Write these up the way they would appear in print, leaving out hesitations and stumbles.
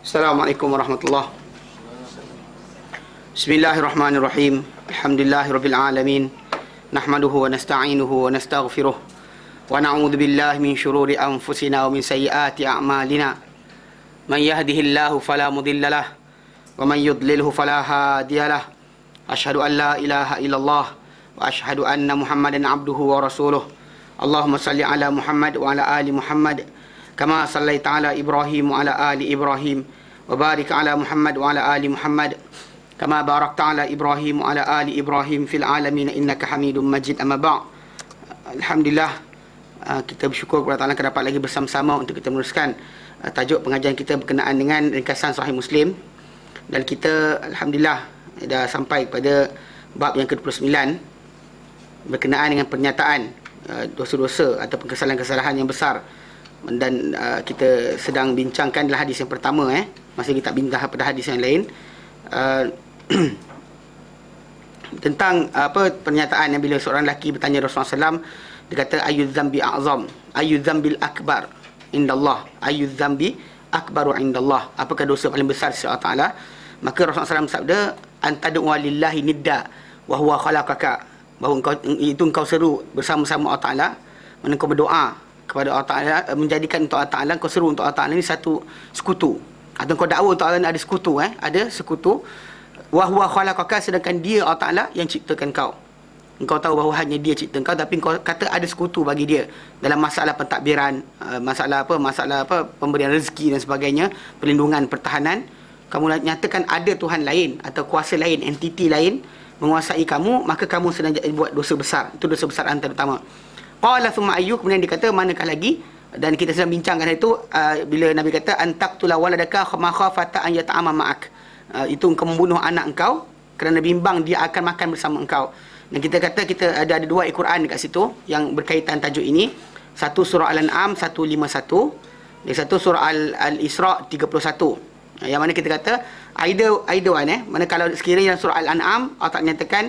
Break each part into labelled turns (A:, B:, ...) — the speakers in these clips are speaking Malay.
A: Assalamualaikum warahmatullahi. Bismillahirrahmanirrahim. Alhamdulillahirabbil alamin. Nahmaduhu wa nasta'inuhu wa nastaghfiruh. Wa na'udzu billahi min shururi anfusina wa min sayyiati a'malina. Man yahdihillahu fala mudilla lahu wa man yudlilhu fala hadiya lahu. Asyhadu an la ilaha illallah wa asyhadu anna Muhammadan abduhu wa rasuluh. Allahumma salli ala Muhammad wa ala ali Muhammad kama sallaita ala Ibrahim wa ala ali Ibrahim wa barik ala Muhammad wa ala ali Muhammad kama barakta ala Ibrahim wa ala ali Ibrahim fil alamin innaka Hamidum Majid. Amma ba'd. Alhamdulillah, kita bersyukur kepada Allah dapat lagi bersama-sama untuk kita meneruskan tajuk pengajian kita berkenaan dengan ringkasan Sahih Muslim, dan kita alhamdulillah dah sampai pada bab yang ke-29 berkenaan dengan pernyataan dosa-dosa ataupun kesalahan-kesalahan yang besar, dan kita sedang bincangkan dalam hadis yang pertama. Masih kita bincang pada hadis yang lain tentang pernyataan yang bila seorang lelaki bertanya Rasulullah SAW, dia kata ayyuz zambi a'zam, ayyuz zambil akbar indallah, ayyuz zambi akbaru indallah, apakah dosa paling besar di sisi Allah Taala? Maka Rasulullah SAW sabda, antad'u lillahi nidda wa huwa khalaqaka, bahawa engkau seru bersama-sama Allah Taala, mana kau berdoa kepada Allah Taala, menjadikan untuk Allah Taala, kau seru untuk Allah Taala ini satu sekutu, atau kau dakwa untuk Allah ada sekutu, ada sekutu. Wa huwa khalaqaka, sedangkan dia Allah Taala yang ciptakan kau. Engkau tahu bahawa hanya dia cipta kau, tapi kau kata ada sekutu bagi dia dalam masalah pentadbiran, masalah pemberian rezeki dan sebagainya, perlindungan, pertahanan. Kamu nyatakan ada Tuhan lain atau kuasa lain, entiti lain menguasai kamu, maka kamu sedang buat dosa besar. Itu dosa besar antara pertama. Qala thumma ayyu, kemudian dia kata manakah lagi, dan kita sedang bincangkan itu bila Nabi kata antaqtula waladaka ma khafata an yata'ama ma'ak, itu engkau membunuh anak engkau kerana bimbang dia akan makan bersama engkau. Dan kita kata kita ada dua ayat Quran dekat situ yang berkaitan tajuk ini. Satu surah Al-An'am 151, dan satu surah Al-Isra 31. Yang mana kita kata either one, mana kalau sekiranya surah Al-An'am Allah tak nyatakan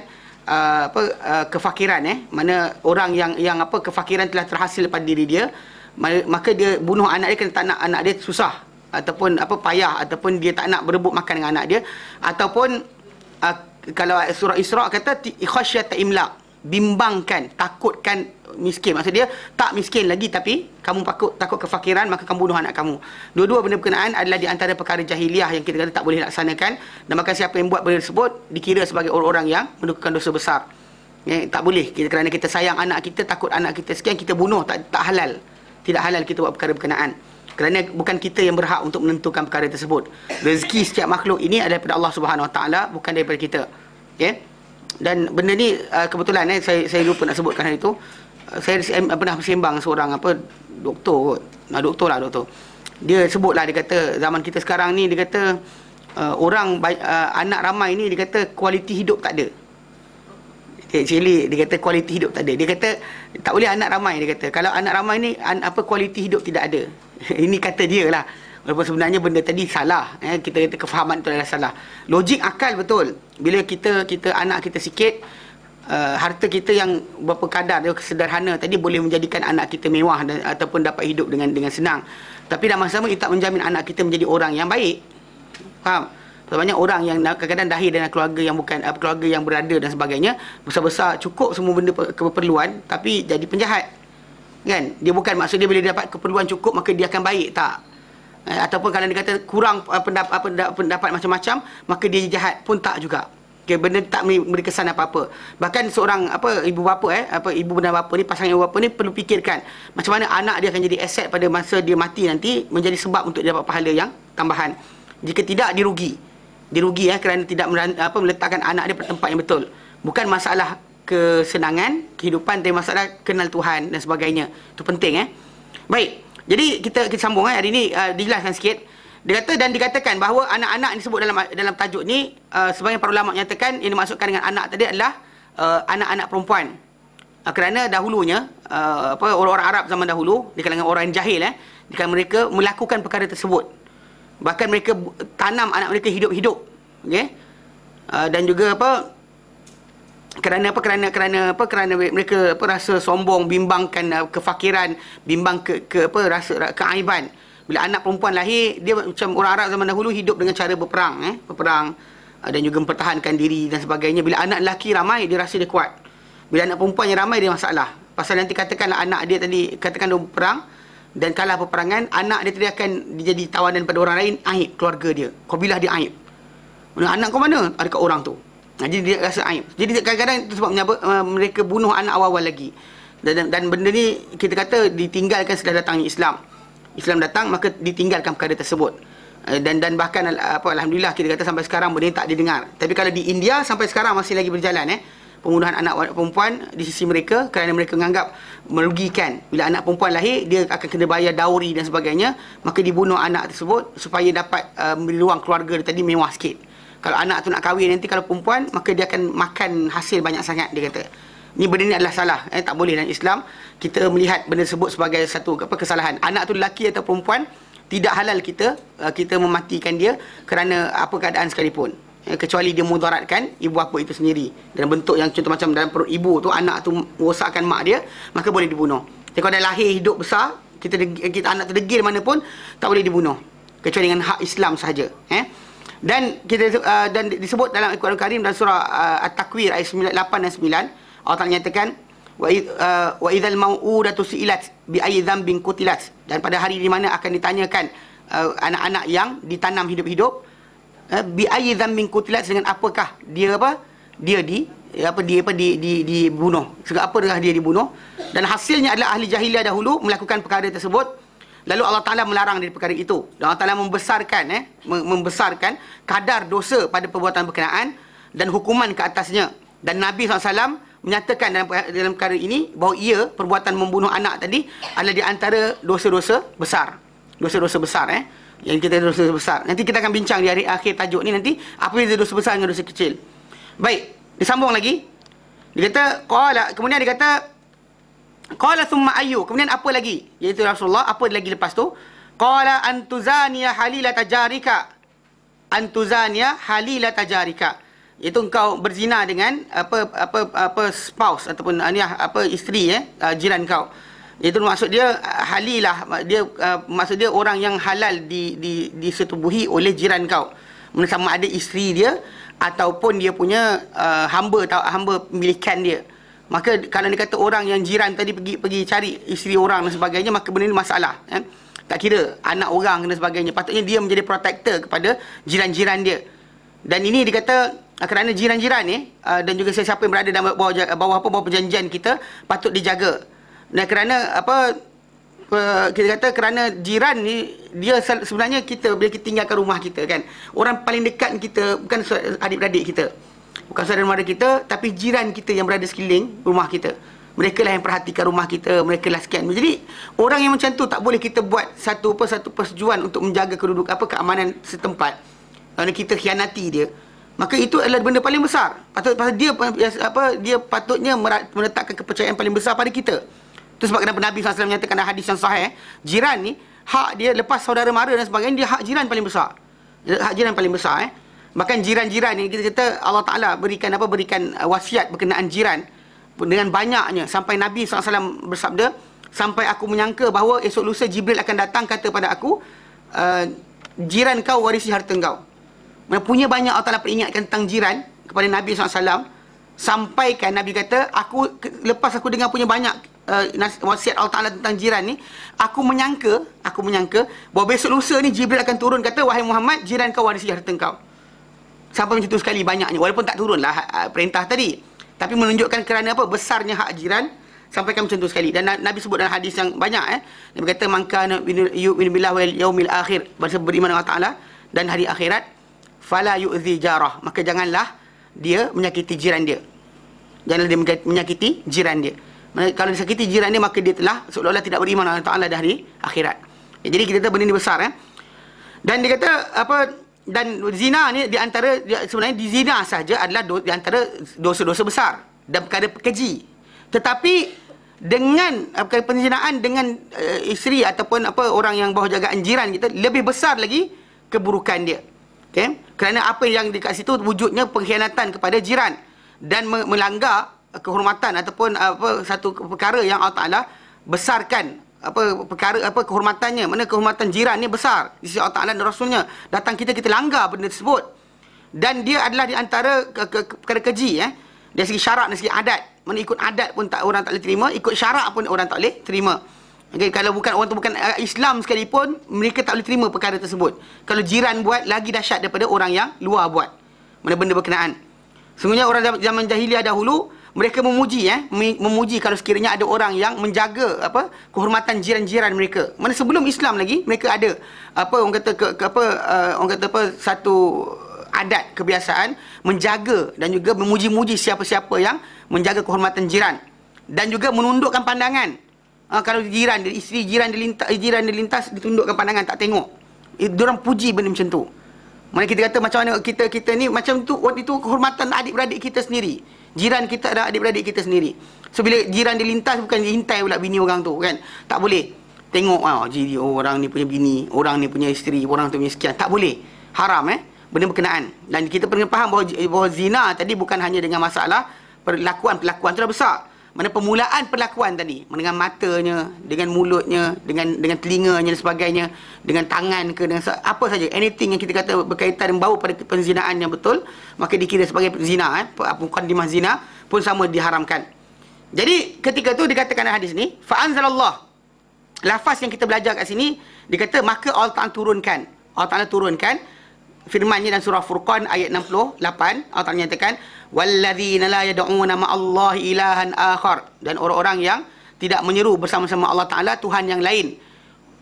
A: kefakiran, mana orang yang kefakiran telah terhasil pada diri dia, maka dia bunuh anak dia kerana tak nak anak dia susah ataupun payah, ataupun dia tak nak berebut makan dengan anak dia, ataupun kalau surah Isra kata khasyata imlaq, bimbangkan, takutkan miskin. Maksud dia tak miskin lagi tapi kamu takut kefakiran, maka kamu bunuh anak kamu. Dua-dua benda berkenaan adalah di antara perkara jahiliah yang kita kata tak boleh laksanakan, dan maka siapa yang buat benda tersebut dikira sebagai orang-orang yang melakukan dosa besar. Tak boleh kita, kerana kita sayang anak kita, takut anak kita sekian, kita bunuh, tak halal. Tidak halal kita buat perkara berkenaan, kerana bukan kita yang berhak untuk menentukan perkara tersebut. Rezeki setiap makhluk ini adalah daripada Allah Subhanahu Wa Taala, bukan daripada kita. Dan benda ni kebetulan saya lupa nak sebutkan hari itu. Saya pernah bersembang seorang doktor doktor. Dia sebutlah, dia kata zaman kita sekarang ni, dia kata anak ramai ni, dia kata kualiti hidup tak ada. Actually dia kata kualiti hidup tak ada. Dia kata tak boleh anak ramai, dia kata kalau anak ramai ni kualiti hidup tidak ada. Ini kata dia lah. Walaupun sebenarnya benda tadi salah, kita kata kefahaman itu adalah salah. Logik akal betul. Bila kita anak kita sikit, harta kita yang berapa kadar dia sederhana tadi boleh menjadikan anak kita mewah ataupun dapat hidup dengan senang. Tapi dalam masa sama kita tak menjamin anak kita menjadi orang yang baik. Faham? Banyak orang yang kadang-kadang lahir dengan keluarga yang bukan keluarga yang berada dan sebagainya, besar-besar cukup semua benda keperluan, tapi jadi penjahat. Kan? Dia bukan maksud dia bila dia dapat keperluan cukup maka dia akan baik, tak. Ataupun kalau dia kata kurang pendapat macam-macam, maka dia jahat pun tak juga. Benda tak memberi kesan apa-apa. Bahkan seorang ibu bapa ibu dan bapa ni, pasangan ibu bapa ni perlu fikirkan macam mana anak dia akan jadi aset pada masa dia mati nanti, menjadi sebab untuk dia dapat pahala yang tambahan. Jika tidak, dirugi kerana tidak meletakkan anak dia pada tempat yang betul. Bukan masalah kesenangan kehidupan, tapi masalah kenal Tuhan dan sebagainya. Itu penting. Baik, jadi kita sambung hari ini, dijelaskan sikit. Dia kata, dan dikatakan bahawa anak-anak yang disebut dalam tajuk ni, sebagian para ulama menyatakan yang dimaksudkan dengan anak tadi adalah anak-anak perempuan. Kerana dahulunya orang-orang Arab zaman dahulu, di kalangan orang yang jahil, di kalangan mereka melakukan perkara tersebut. Bahkan mereka tanam anak mereka hidup-hidup. Dan juga kerana mereka rasa sombong, bimbangkan kefakiran, bimbang rasa keaiban, Bila anak perempuan lahir, dia macam orang Arab zaman dahulu hidup dengan cara berperang, berperang dan juga mempertahankan diri dan sebagainya. Bila anak lelaki ramai, dia rasa dia kuat. Bila anak perempuan yang ramai, dia masalah. Pasal nanti katakanlah anak dia tadi, katakan dia berperang dan kalah peperangan, anak dia tadi akan jadi tawanan pada orang lain, aib keluarga dia. Kabilah dia aib. Anak kau mana? Ada kat orang tu. Jadi dia rasa aib. Jadi kadang-kadang itu sebab mereka bunuh anak awal-awal lagi. Dan benda ni kita kata ditinggalkan setelah datangnya Islam. Islam datang, maka ditinggalkan perkara tersebut. Dan bahkan alhamdulillah kita kata sampai sekarang benda ni tak didengar. Tapi kalau di India sampai sekarang masih lagi berjalan pembunuhan anak perempuan di sisi mereka kerana mereka menganggap merugikan. Bila anak perempuan lahir, dia akan kena bayar dowry dan sebagainya, maka dibunuh anak tersebut supaya dapat memberi ruang keluarga dia tadi mewah sikit. Kalau anak tu nak kahwin nanti kalau perempuan, maka dia akan makan hasil banyak sangat, dia kata. Ni benda ni adalah salah, tak boleh dalam Islam kita melihat benda tersebut sebagai satu kesalahan. Anak tu lelaki atau perempuan, tidak halal kita mematikan dia kerana apa keadaan sekalipun, kecuali dia mudaratkan ibu bapa itu sendiri dalam bentuk yang contoh macam dalam perut ibu tu anak tu merosakkan mak dia, maka boleh dibunuh. Tapi kalau dah lahir hidup besar, kita anak tu degil mana pun tak boleh dibunuh kecuali dengan hak Islam sahaja. Dan kita dan disebut dalam Al-Quran Karim dalam surah At-Takwir ayat 8 dan 9, Allah Ta'ala nyatakan wa idzal mau'udatu su'ilat bi ayyi dzambin qutilat, dan pada hari di mana akan ditanyakan anak-anak yang ditanam hidup-hidup, bi ayyi dzambin qutilat, dengan apakah dia dibunuh, segala apakah dia dibunuh. Dan hasilnya adalah ahli jahiliah dahulu melakukan perkara tersebut, lalu Allah Ta'ala melarang dari perkara itu, dan Allah Ta'ala membesarkan kadar dosa pada perbuatan berkenaan dan hukuman ke atasnya. Dan Nabi SAW menyatakan dalam perkara ini bahawa perbuatan membunuh anak tadi adalah di antara dosa-dosa besar. Dosa-dosa besar yang kita dosa besar. Nanti kita akan bincang di hari akhir tajuk ni nanti apa beza dosa besar dengan dosa kecil. Baik, disambung lagi. Dia kata kemudian dia kata qala thumma ayyu, kemudian apa lagi? Iaitu Rasulullah, apa lagi lepas tu? Qala antuzaniya halilata jarika. Antuzaniya halilata jarika. Iaitu engkau berzina dengan spouse ataupun isteri jiran kau. Itu maksud dia halilah, dia maksud dia orang yang halal disetubuhi oleh jiran kau. Sama ada isteri dia ataupun dia punya hamba milikan dia. Maka kalau dia kata orang yang jiran tadi pergi cari isteri orang dan sebagainya, maka benda ni masalah. Tak kira anak orang dan sebagainya. Patutnya dia menjadi protector kepada jiran-jiran dia. Dan ini dikata kerana jiran-jiran ni dan juga siapa yang berada dalam bawah perjanjian kita patut dijaga. Dan kerana kita kata kerana jiran ni dia sebenarnya bila kita tinggalkan rumah kita kan, orang paling dekat kita bukan adik-beradik kita, bukan saudara mara kita, tapi jiran kita yang berada sekeliling rumah kita. Mereka lah yang perhatikan rumah kita, mereka lah sekian. Jadi orang yang macam tu tak boleh kita buat satu persetujuan untuk menjaga keamanan setempat. Kerana kita khianati dia, maka itu adalah benda paling besar. Pasal dia patutnya meletakkan kepercayaan paling besar pada kita. Itu sebab kenapa Nabi SAW menyatakan dalam hadis yang sahih, jiran ni hak dia lepas saudara mara dan sebagainya, dia hak jiran paling besar. Hak jiran paling besar. Bahkan jiran-jiran ni kita kata Allah Ta'ala berikan wasiat berkenaan jiran dengan banyaknya, sampai Nabi SAW bersabda, sampai aku menyangka bahawa esok lusa Jibril akan datang kata pada aku, jiran kau warisi harta kau. Punya banyak Allah Ta'ala peringatkan tentang jiran kepada Nabi SAW. Sampaikan Nabi kata, lepas aku dengar punya banyak wasiat Allah Ta'ala tentang jiran ni, aku menyangka bahawa besok lusa ni Jibril akan turun kata, wahai Muhammad, jiran kau warisi harta kau. Sampai macam tu sekali banyaknya, walaupun tak turunlah perintah tadi, tapi menunjukkan kerana besarnya hak jiran, sampaikan macam tu sekali. Dan Nabi sebut dalam hadis yang banyak Nabi kata, man kana yu'minu billahi wal yaumil akhir, beriman dengan Allah Ta'ala dan hari akhirat, fala yu'zi jarah, maka janganlah dia menyakiti jiran dia. Janganlah dia menyakiti jiran dia. Kalau dia sakiti jiran dia, maka dia telah seolah-olah tidak beriman dengan Allah Ta'ala dari akhirat. Jadi kita kata benda ni besar. Dan dia kata dan zina ni sebenarnya di zina saja adalah di antara dosa-dosa besar dan perkara keji. Tetapi dengan penzinaan dengan isteri ataupun orang yang bawah jagaan jiran kita, lebih besar lagi keburukan dia. Okay? Kerana apa yang dekat situ wujudnya pengkhianatan kepada jiran dan melanggar kehormatan ataupun satu perkara yang Allah Ta'ala besarkan perkara kehormatannya, mana kehormatan jiran ni besar di sisi Allah Taala dan Rasulnya. Datang kita langgar benda tersebut. Dan dia adalah di antara perkara keji dari segi syarak, dari segi adat. Mana ikut adat pun orang tak boleh terima, ikut syarak pun orang tak boleh terima. Okay, kalau orang tu bukan Islam sekalipun, mereka tak boleh terima perkara tersebut. Kalau jiran buat, lagi dahsyat daripada orang yang luar buat. Mana benda berkenaan. Sungguhnya orang zaman jahiliah dahulu, mereka memuji memuji kalau sekiranya ada orang yang menjaga kehormatan jiran-jiran mereka. Mana sebelum Islam lagi, mereka ada satu adat kebiasaan menjaga dan juga memuji-muji siapa-siapa yang menjaga kehormatan jiran, dan juga menundukkan pandangan. Kalau isteri jiran dia lintas ditundukkan pandangan, tak tengok. Diorang puji benda macam tu. Mana kita kata macam mana kita ni macam tu, itu kehormatan adik-beradik kita sendiri. Jiran kita adalah adik-beradik kita sendiri. So bila jiran dia lintas, bukan dihintai pula bini orang tu kan. Tak boleh tengok orang ni punya bini, orang ni punya isteri, orang tu punya sekian. Tak boleh. Haram benda berkenaan. Dan kita perlu faham bahawa zina tadi bukan hanya dengan masalah perlakuan tu dah besar. Mana permulaan perlakuan tadi, dengan matanya, dengan mulutnya, dengan telinganya dan sebagainya, dengan tangan ke, dengan apa saja, anything yang kita kata berkaitan dan bau pada penzinaan yang betul, maka dikira sebagai zina. Muqaddimah zina pun sama diharamkan. Jadi ketika tu dikatakan dalam hadis ni, fa anzalallah. Lafaz yang kita belajar kat sini, dikata maka Allah Ta'ala turunkan firman-Nya dalam surah Furqan ayat 68. Allah Ta'ala nyatakan, walladzina la yad'una ma'allahi ilahan akhar, dan orang-orang yang tidak menyeru bersama-sama Allah Ta'ala Tuhan yang lain.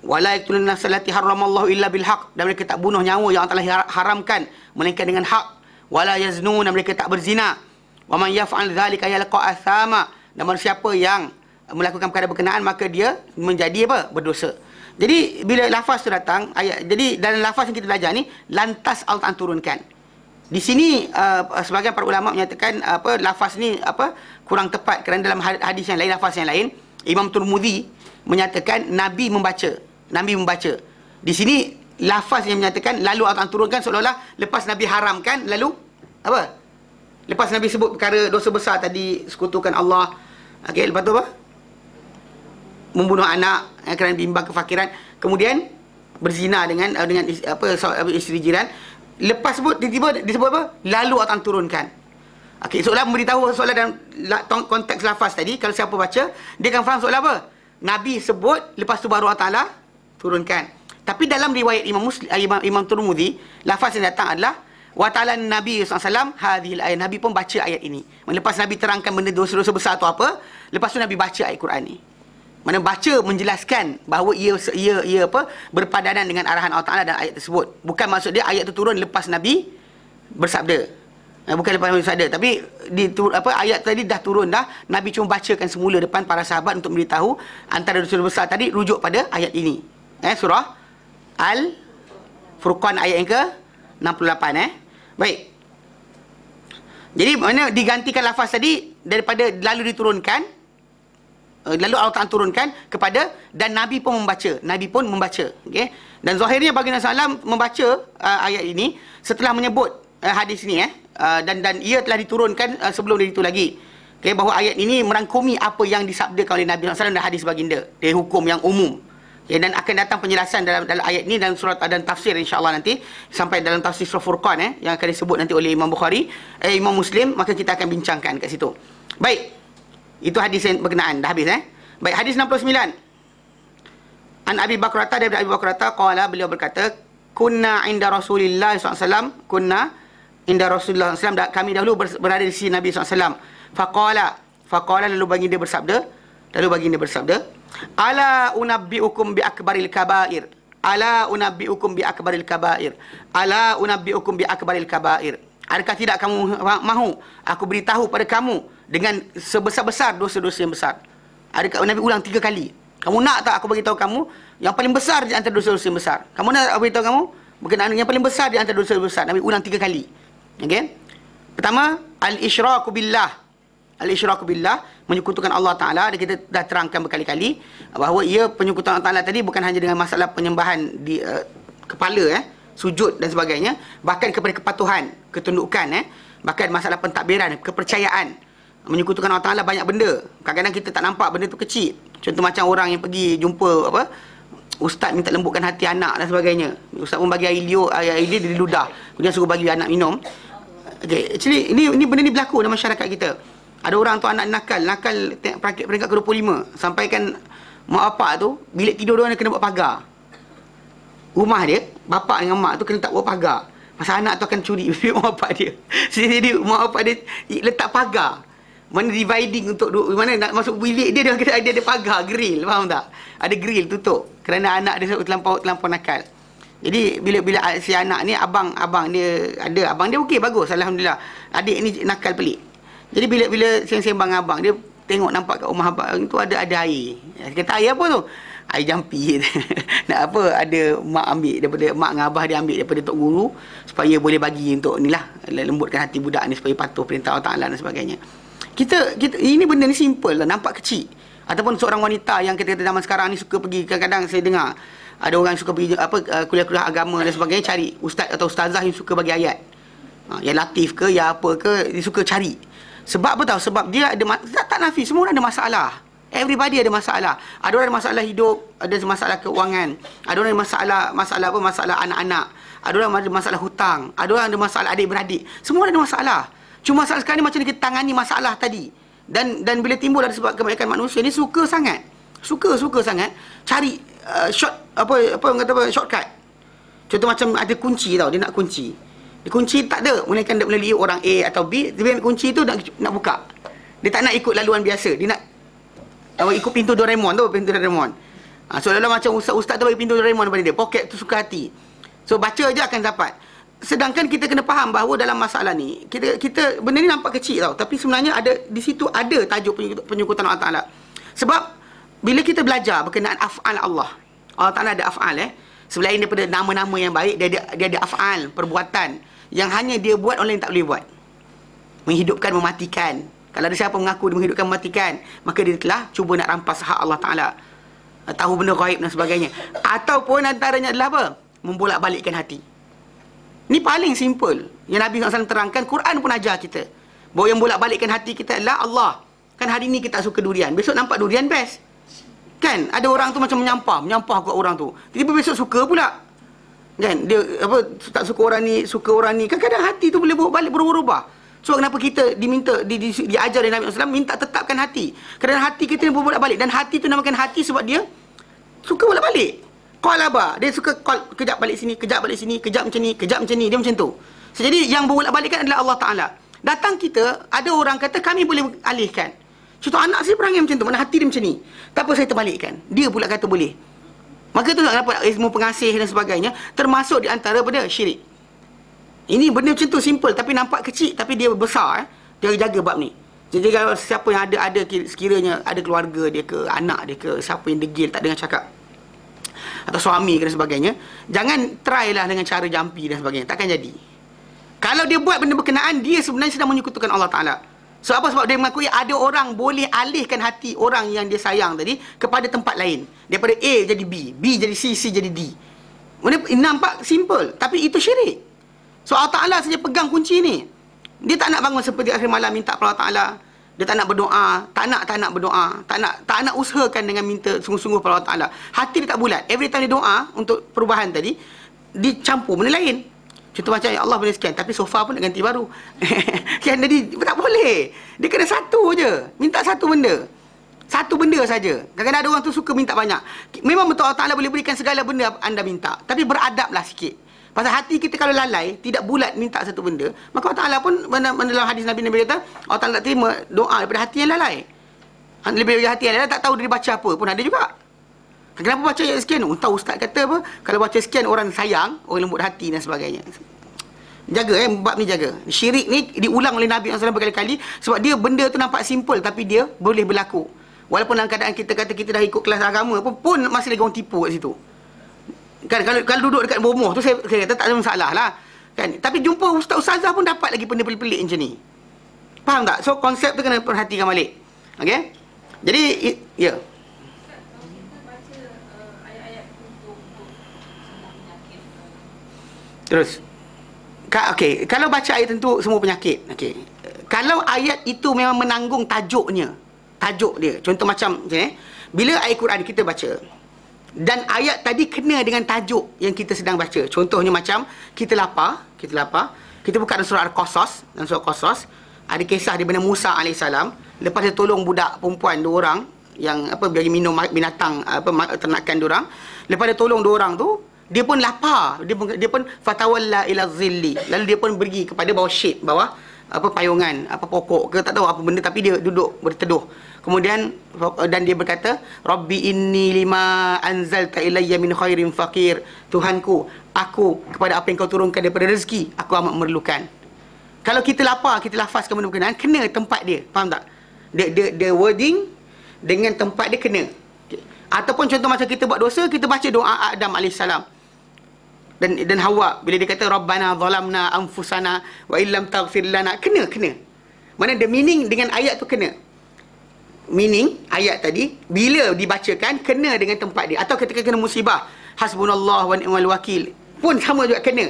A: Wala yaqtulun nafsa allati haramallahu illa bil haqq, dan mereka tak bunuh nyawa yang Allah Ta'ala haramkan melainkan dengan hak. Wala yaznun, dan mereka tak berzina. Wa man yaf'al dzalika yalqa athama, dan siapa yang melakukan perkara berkenaan maka dia menjadi berdosa. Jadi bila lafaz tu datang, jadi dalam lafaz yang kita belajar ni, lantas Allah Ta'ala turunkan. Di sini sebagian para ulama menyatakan lafaz ni kurang tepat, kerana dalam hadis yang lain, lafaz yang lain, Imam Tirmidzi menyatakan Nabi membaca. Di sini lafaz yang menyatakan lalu Allah Ta'ala turunkan, seolah-olah lepas Nabi haramkan, lalu lepas Nabi sebut perkara dosa besar tadi, sekutukan Allah, lepas tu membunuh anak kerana bimbang kefakiran, kemudian berzina dengan isteri jiran. Lepas sebut tiba-tiba disebut lalu Allah turunkan. Seolah memberitahu, seolah dalam konteks lafaz tadi, kalau siapa baca, dia akan faham seolah Nabi sebut, lepas tu baru Allah Ta'ala turunkan. Tapi dalam riwayat Imam Tirmidzi, lafaz yang datang adalah wa ta'ala Nabi SAW hadhil ayat. Nabi pun baca ayat ini. Lepas Nabi terangkan benda dosa-dosa besar tu apa, lepas tu Nabi baca ayat Quran ni. Mana baca menjelaskan bahawa ia berpadanan dengan arahan Allah Ta'ala dan ayat tersebut. Bukan maksud dia ayat itu turun lepas Nabi bersabda. Bukan lepas Nabi bersabda, tapi ayat tadi dah turun dah. Nabi cuma bacakan semula depan para sahabat untuk memberitahu antara dosa besar tadi rujuk pada ayat ini. Surah Al-Furqan ayat yang ke-68. Baik. Jadi mana digantikan lafaz tadi daripada lalu diturunkan, lalu Allah Ta'ala turunkan kepada, dan Nabi pun membaca. Okay? Dan zahirnya baginda SAW membaca ayat ini setelah menyebut hadis ini. Dan ia telah diturunkan sebelum itu lagi. Okay? Bahawa ayat ini merangkumi apa yang disabdakan oleh Nabi SAW dan hadis baginda. Dari hukum yang umum. Okay? Dan akan datang penjelasan dalam ayat ini dalam surat dan tafsir insyaAllah nanti. Sampai dalam tafsir surah Furqan yang akan disebut nanti oleh Imam Bukhari, Imam Muslim. Maka kita akan bincangkan kat situ. Baik. Itu hadis yang berkenaan. Dah habis Baik, hadis 69. An Abi Bakrata, daripada Abi Bakrata qala, beliau berkata, kunna inda Rasulillah SAW, kami dahulu berada di sisi Nabi SAW. Faqala, lalu baginda bersabda, ala unabbiukum bi akbaril kabair. Adakah tidak kamu mahu aku beritahu pada kamu dengan sebesar-besar dosa-dosa yang besar? Adakah Nabi ulang 3 kali? Kamu nak tak aku beritahu kamu yang paling besar di antara dosa-dosa yang besar? Kamu nak aku beritahu kamu berkenaan yang paling besar di antara dosa besar? Nabi ulang 3 kali. Okey. Pertama, al-isyraku billah. Al-isyraku billah, menyekutukan Allah Ta'ala. Dan kita dah terangkan berkali-kali bahawa ia penyekutukan Allah Ta'ala tadi bukan hanya dengan masalah penyembahan di kepala, sujud dan sebagainya, bahkan kepada kepatuhan, ketundukan, bahkan masalah pentadbiran, kepercayaan. Menyekutukan Allah Ta'ala banyak benda. Kadang-kadang kita tak nampak benda tu kecil. Contoh macam orang yang pergi jumpa apa, ustaz minta lembutkan hati anak dan sebagainya. Ustaz pun bagi air dia di ludah. Kemudian suruh bagi anak minum. Okay, actually ini benda ni berlaku dalam masyarakat kita. Ada orang tu anak nakal peringkat ke-25. Sampaikan mak bapak tu bilik tidur dia kena buat pagar. Rumah dia, bapak dengan mak tu kena tak buat pagar. Pasal anak tu akan curi bilik mak bapak dia. Jadi mak bapak dia letak pagar. Mana dividing untuk mana nak masuk bilik dia ada pagar, grill, faham tak? Ada grill tutup kerana anak dia terlampau nakal. Jadi bila si anak ni abang dia okey, bagus, alhamdulillah. Adik ni nakal pelik. Jadi bila sembang abang dia tengok nampak kat rumah abang tu ada air. Dia kata air apa tu? Air jampi. Nak apa, ada mak ambil daripada mak dengan abah, dia ambil daripada tok guru supaya boleh bagi untuk inilah, lembutkan hati budak ni supaya patuh perintah Allah Taala dan sebagainya. Kita ini benda ni simple lah, nampak kecil. Ataupun seorang wanita yang kita zaman sekarang ni suka pergi, kadang-kadang saya dengar ada orang yang suka pergi kuliah-kuliah agama dan sebagainya, cari ustaz atau ustazah yang suka bagi ayat. Yang latif ke, yang apa ke, dia suka cari. Sebab apa tahu? Sebab dia ada tak nafi, semua orang ada masalah. Everybody ada masalah. Ada orang ada masalah hidup, ada masalah keuangan, ada orang ada masalah anak-anak, ada orang ada masalah hutang, ada orang ada masalah adik-beradik. Semua ada masalah. Cuma masalah sekarang ni macam ni kita tangani masalah tadi. Dan bila timbul ada sebab kebanyakan manusia ni suka sangat cari shortcut. Contoh macam ada kunci tau, dia nak kunci. Dia kunci tak ada, melainkan dia melalui orang A atau B, dia ambil kunci tu nak buka. Dia tak nak ikut laluan biasa, dia nak ikut pintu Doraemon tu, seolah-olah macam ustaz tu bagi pintu Doraemon daripada dia, poket tu suka hati. So baca je akan dapat. Sedangkan kita kena faham bahawa dalam masalah ni kita benda ni nampak kecil tau, tapi sebenarnya ada di situ ada tajuk penyekutan Allah Taala. Sebab bila kita belajar berkenaan af'al Allah Taala ada af'al selain daripada nama-nama yang baik, dia ada af'al, perbuatan yang hanya dia buat, orang lain tak boleh buat. Menghidupkan, mematikan. Kalau ada siapa mengaku dia menghidupkan, mematikan, maka dia telah cuba nak rampas hak Allah Taala, tahu benda ghaib dan sebagainya. Ataupun antaranya adalah apa? Membolak-balikkan hati. Ni paling simple yang Nabi SAW terangkan, Quran pun ajar kita bahawa yang bolak-balikkan hati kita adalah Allah. Kan hari ni kita tak suka durian, besok nampak durian best. Kan ada orang tu macam menyampah kat orang tu, tiba-tiba besok suka pula. Kan dia tak suka orang ni, kadang-kadang hati tu boleh balik berubah-ubah. So kenapa kita diajar oleh Nabi SAW minta tetapkan hati? Kerana hati kita ni berbolak-balik, dan hati tu namakan hati sebab dia suka bolak-balik. Qalaba, dia suka kejap balik sini, kejap macam ni, dia macam tu. So, jadi yang bolak-balikkan adalah Allah Taala. Datang kita, ada orang kata kami boleh alihkan. Contoh anak saya perangai macam tu, mana hati dia macam ni. Tak apa, saya terbalikkan. Dia pula kata boleh. Maka tu kenapa ilmu pengasih dan sebagainya termasuk di antara pada syirik. Ini benda macam tu simple tapi nampak kecil, tapi dia besar. Dia jaga bab ni. Jadi kalau siapa yang ada sekiranya ada keluarga dia ke, anak dia ke, siapa yang degil tak dengar cakap, atau suami dan sebagainya, jangan try lah dengan cara jampi dan sebagainya, takkan jadi. Kalau dia buat benda berkenaan, dia sebenarnya sedang menyekutukan Allah Ta'ala. So apa? Sebab dia mengakui ada orang boleh alihkan hati orang yang dia sayang tadi kepada tempat lain. Daripada A jadi B, B jadi C, C jadi D. Nampak simple, tapi itu syirik. So Allah Ta'ala saja pegang kunci ni. Dia tak nak bangun seperti akhir malam minta kepada Allah Ta'ala. Dia tak nak berdoa, tak nak berdoa, tak nak usahakan dengan minta sungguh-sungguh pada Allah Taala. Hati dia tak bulat. Every time dia doa untuk perubahan tadi, dicampur benda lain. Contoh macam ya Allah boleh sekian, tapi sofa pun nak ganti baru. Kan jadi tak boleh. Dia kena satu je. Minta satu benda. Satu benda saja. Kadang-kadang ada orang tu suka minta banyak. Memang betul Allah Taala boleh berikan segala benda anda minta, tapi beradablah sikit. Pasal hati kita kalau lalai, tidak bulat minta satu benda, maka Allah Ta'ala pun dalam hadis Nabi kata, Allah Ta'ala tak terima doa daripada hati yang lalai. Lebih daripada hati yang lalai, tak tahu dia baca apa pun ada juga. Kenapa baca ayat sekian? Tahu ustaz kata apa? Kalau baca sekian orang sayang, orang lembut hati dan sebagainya. Jaga bab ni jaga. Syirik ni diulang oleh Nabi SAW berkali-kali sebab dia benda tu nampak simple tapi dia boleh berlaku. Walaupun dalam keadaan kita kata kita dah ikut kelas agama pun masih lagi orang tipu kat situ. Kan kalau duduk dekat bomoh tu saya kata tak ada masalah lah. Kan tapi jumpa ustaz-ustazah pun dapat lagi benda pelik-pelik macam ni. Faham tak? So konsep tu kena perhatikan balik. Okey? Jadi ya. Terus. Okey, kalau baca ayat tentu semua penyakit. Okey. Kalau ayat itu memang menanggung tajuknya. Tajuk dia. Contoh macam bila ayat Quran kita baca dan ayat tadi kena dengan tajuk yang kita sedang baca. Contohnya macam kita lapar, kita buka dalam surah Al-Qasas, dalam surah Qasas ada kisah di mana Musa alaihissalam lepas dia tolong budak perempuan 2 orang yang bagi minum binatang ternakan dia orang. Lepas dia tolong 2 orang tu, dia pun lapar, dia pun fatawalla ila zilli, lalu dia pun pergi kepada bawah shade, bawah payungan, pokok ke tak tahu apa benda, tapi dia duduk berteduh. Kemudian dan dia berkata, Rabbi inni lima anzalta ilayya min khairin faqir. Tuhanku, aku kepada apa yang kau turunkan daripada rezeki, aku amat memerlukan. Kalau kita lapar, kita lafazkan benda berkenaan, kena tempat dia. Faham tak? The wording dengan tempat dia kena. Okay. Ataupun contoh macam kita buat dosa, kita baca doa Adam alaihissalam dan Hawa bila dia kata Rabbana zalamna anfusana wa illam taghfir lana, kena. Mana the meaning dengan ayat tu kena. Meaning ayat tadi bila dibacakan kena dengan tempat dia. Atau ketika kena musibah, hasbunallah wa ni'mal wakil, pun sama juga kena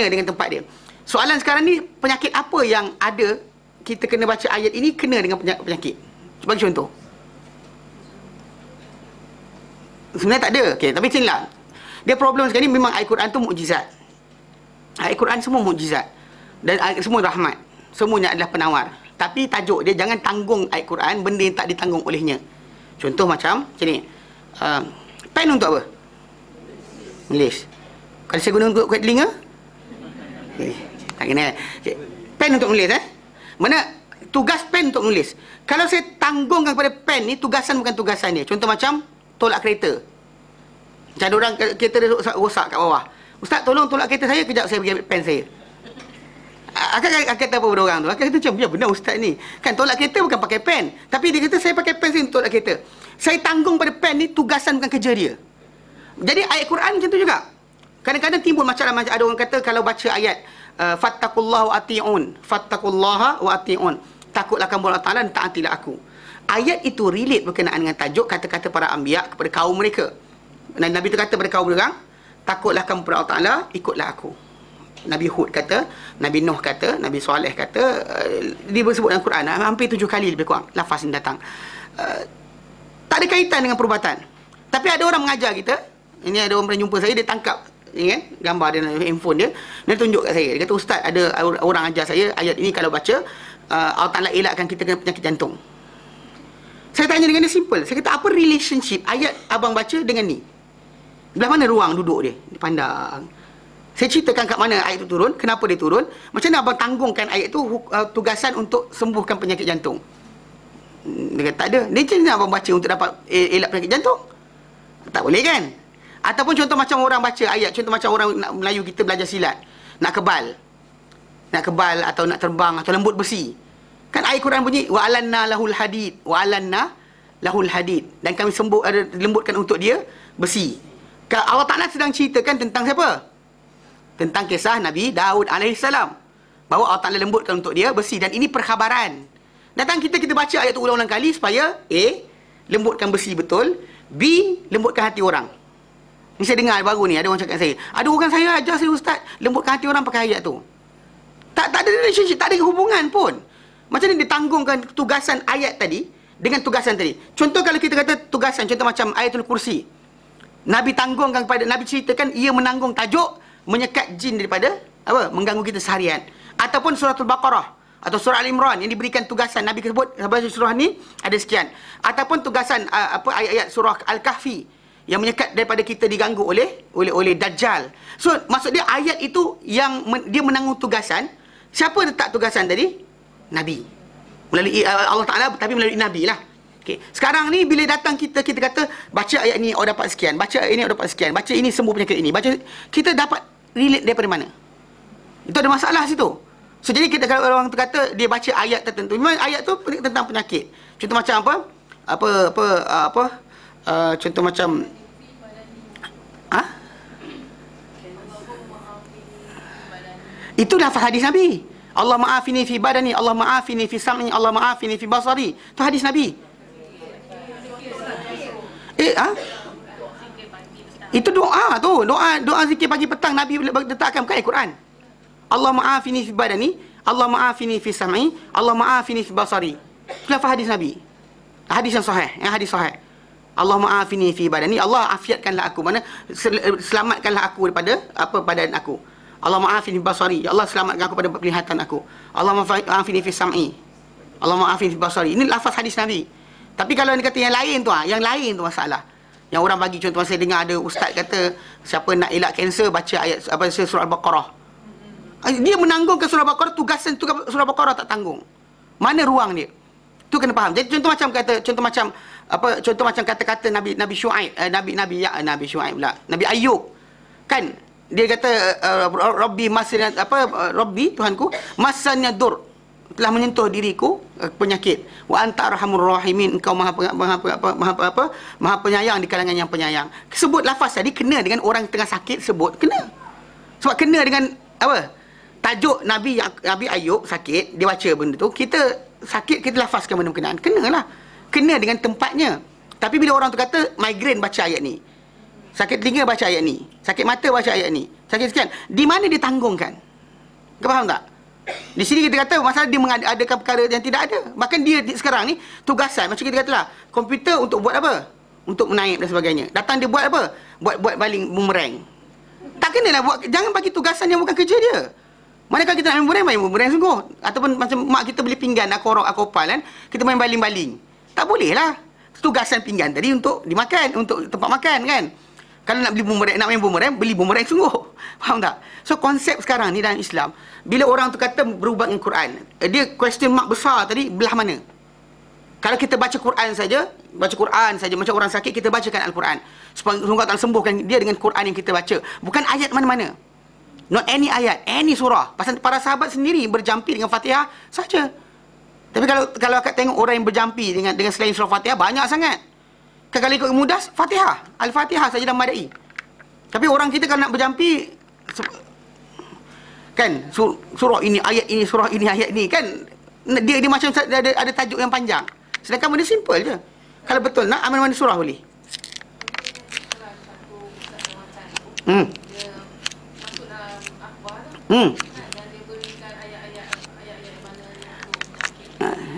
A: dengan tempat dia. Soalan sekarang ni, penyakit apa yang ada kita kena baca ayat ini kena dengan penyakit? Sebagai contoh. Sebenarnya tak ada. Okey, tapi macam inilah. Dia problem sekarang ni, memang ayat Quran tu mukjizat. Ayat Quran semua mukjizat. Dan ayat semua rahmat. Semuanya adalah penawar. Tapi tajuk dia, jangan tanggung ayat Quran benda yang tak ditanggung olehnya. Contoh macam ni. Pen untuk apa? Menulis. Kalau saya guna untuk kuat telinga? Tak kena. Pen untuk menulis Mana tugas pen untuk menulis. Kalau saya tanggungkan kepada pen ni, tugasan bukan tugasan dia. Contoh macam tolak kereta. Macam ada orang kereta dia rosak kat bawah. Ustaz, tolong tolak kereta saya, kejap saya pergi ambil pen saya. Akan kata apa pada orang tu? Akan kata macam, ya benar ustaz ni. Kan tolak kereta bukan pakai pen. Tapi dia kata, saya pakai pen saya untuk tolak kereta. Saya tanggung pada pen ni, tugasan bukan kerja dia. Jadi ayat Quran macam tu juga. Kadang-kadang timbul masalah, macam ada orang kata kalau baca ayat fattaqullaha wa ati'un, fattaqullaha wa ati'un, takutlah kamu Allah Ta'ala dan taatilah aku. Ayat itu relate berkenaan dengan tajuk kata-kata para anbiya kepada kaum mereka. Dan Nabi tu kata kepada kaum mereka, takutlah kamu kepada Allah Ta'ala, ikutlah aku. Nabi Hud kata, Nabi Nuh kata, Nabi Saleh kata, dia bersebut dalam Quran hampir 7 kali lebih kurang lafaz yang datang. Tak ada kaitan dengan perubatan. Tapi ada orang mengajar kita. Ini ada orang pernah jumpa saya, dia tangkap kan, gambar dia dalam handphone dia. Dia tunjuk kat saya. Dia kata, ustaz, ada orang ajar saya ayat ini kalau baca Allah Ta'ala elakkan kita kena penyakit jantung. Saya tanya dengan dia simple. Saya kata, apa relationship ayat abang baca dengan ni? Belah mana ruang duduk dia? Dia pandang. Saya ceritakan kat mana ayat itu turun, kenapa dia turun, macam mana abang tanggungkan ayat itu tugasan untuk sembuhkan penyakit jantung. Dia kata tak ada. Dia macam mana abang baca untuk dapat elak penyakit jantung? Tak boleh kan? Ataupun contoh macam orang baca ayat, contoh macam orang Melayu kita belajar silat, nak kebal atau nak terbang atau lembut besi. Kan ayat Quran bunyi wa alanna lahul hadid, wa alanna lahul hadid, dan kami lembutkan untuk dia besi. Allah Ta'ala sedang ceritakan tentang siapa? Tentang kisah Nabi Daud alaihissalam, bahawa Allah Ta'ala lembutkan untuk dia besi. Dan ini perkhabaran. Datang kita baca ayat tu ulang-ulang kali supaya A, lembutkan besi betul, B, lembutkan hati orang. Ni saya dengar baru ni, ada orang cakap saya, ada orang saya ajar saya ustaz, lembutkan hati orang pakai ayat tu. Tak ada relationship, tak ada hubungan pun. Macam ni ditanggungkan tugasan ayat tadi dengan tugasan tadi. Contoh kalau kita kata tugasan, contoh macam ayatul kursi, Nabi tanggungkan kepada, Nabi ceritakan ia menanggung tajuk menyekat jin daripada mengganggu kita seharian. Ataupun suratul Baqarah atau surah Al-Imran yang diberikan tugasan, Nabi sebut surah ni ada sekian. Ataupun tugasan ayat-ayat surah Al-Kahfi yang menyekat daripada kita diganggu oleh Dajjal. So maksud dia ayat itu yang dia menanggung tugasan. Siapa letak tugasan tadi? Nabi. Melalui Allah Ta'ala, tapi melalui Nabi lah. Okay. Sekarang ni bila datang kita kata baca ayat ni awak dapat sekian, baca ini awak dapat sekian, baca ini sembuh penyakit ini, baca, kita dapat relate daripada mana? Itu ada masalah situ. So jadi kita, kalau orang tu kata dia baca ayat tertentu, memang ayat tu tentang penyakit. Contoh macam contoh macam itu lafaz hadis Nabi. Allah ma'afini fi badani, Allah ma'afini fi sam'i, Allah ma'afini fi basari. Itu hadis Nabi. Itu doa tu, doa zikir pagi petang Nabi letakkan bukan ayat Quran. Allah ma'afini fi badani, Allah ma'afini fi sam'i, Allah ma'afini fi basari. Itu lafaz hadis Nabi. Hadis yang sahih, hadis sahih. Allahumma afini fi badani, Allah afiatkanlah aku, mana selamatkanlah aku daripada badan aku. Allahumma afini fi basari, ya Allah selamatkan aku pada penglihatan aku. Allahumma afini fi sam'i, Allahumma afini fi basari. Ini lafaz hadis Nabi. Tapi kalau dia kata yang lain tu, yang lain tu masalah. Yang orang bagi contoh, saya dengar ada ustaz kata siapa nak elak kanser baca ayat surah Al-Baqarah. Dia menanggungkan surah Al-Baqarah, tugasan surah Al-Baqarah tak tanggung. Mana ruang dia? Tu kena faham. Jadi contoh macam kata-kata Nabi Syuaib, Nabi Syuaib pula, Nabi Ayub. Kan dia kata Rabbi masanya Rabbi Tuhanku masanya dur, telah menyentuh diriku penyakit. Wa anta arhamur rahimin, engkau maha penyayang di kalangan yang penyayang. Sebut lafaz tadi kena dengan orang tengah sakit, sebut kena. Sebab kena dengan apa? Tajuk Nabi Ayub sakit, dia baca benda tu, kita sakit kita lafazkan benda berkenaan, kenalah. Kena dengan tempatnya. Tapi bila orang tu kata migraine baca ayat ni, sakit telinga baca ayat ni, sakit mata baca ayat ni, sakit sekian, di mana ditanggungkan? Kau faham tak? Di sini kita kata masalah dia mengadakan perkara yang tidak ada. Bahkan dia sekarang ni tugasan, macam kita katalah, komputer untuk buat apa? Untuk menaip dan sebagainya. Datang dia buat apa? Buat baling bumerang. Tak kenalah buat, jangan bagi tugasan yang bukan kerja dia. Manakala kita nak main bumerang sungguh. Ataupun macam mak kita beli pinggan akopal kan, kita main baling-baling. Tak boleh lah. Tugasan pinggan tadi untuk dimakan, untuk tempat makan kan. Kalau nak beli bumerang, nak main bumerang, beli bumerang sungguh. Faham tak? So konsep sekarang ni dalam Islam, bila orang tu kata berubah dengan Quran, dia question mark besar tadi, belah mana? Kalau kita baca Quran saja, macam orang sakit kita bacakan Al-Quran. Supaya Allah Ta'ala sembuhkan dia dengan Quran yang kita baca. Bukan ayat mana-mana. Not any ayat, any surah. Pasal para sahabat sendiri berjampi dengan Fatihah saja. Tapi kalau akak tengok orang yang berjampi dengan selain surah Fatihah, banyak sangat. Kalau ikut mudah, Fatihah, Al-Fatihah saja dan Madai. Tapi orang kita kalau nak berjampi, kan, surah ini, ayat ini, surah ini, ayat ini, kan, dia macam ada tajuk yang panjang. Sedangkan benda simple je. Kalau betul nak, mana-mana surah boleh.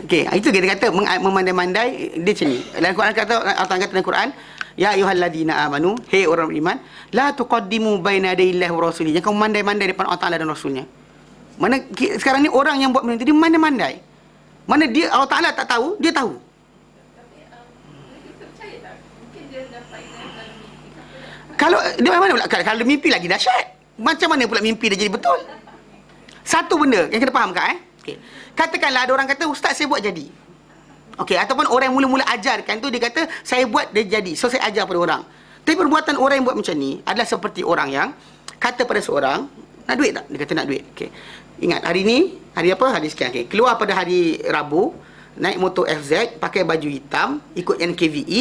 A: Okey, itu kita kata memandai-mandai dia macam ni. Dalam Quran kata, Allah kata dalam Quran, ya ayyuhalladzina amanu, hei orang beriman, la tuqaddimu baina yadayillahi wa rasulih. Jangan kamu mandai-mandai depan Allah Taala dan Rasulnya. Mana sekarang ni orang yang buat benda tu dia mandai-mandai. Mana dia Allah Taala tak tahu, dia tahu. Kalau dia mana pula, kalau mimpi lagi dahsyat. Macam mana pula mimpi dia jadi betul? Satu benda yang kena faham kan okey. Katakanlah ada orang kata ustaz saya buat jadi. Okey, ataupun orang yang mula-mula ajarkan tu dia kata saya buat dia jadi. So saya ajar pada orang. Tapi perbuatan orang yang buat macam ni adalah seperti orang yang kata pada seorang, nak duit tak? Dia kata nak duit. Okey. Ingat hari ni, hari apa? Hari sekian. Okey. Keluar pada hari Rabu, naik motor FZ, pakai baju hitam, ikut NKVE,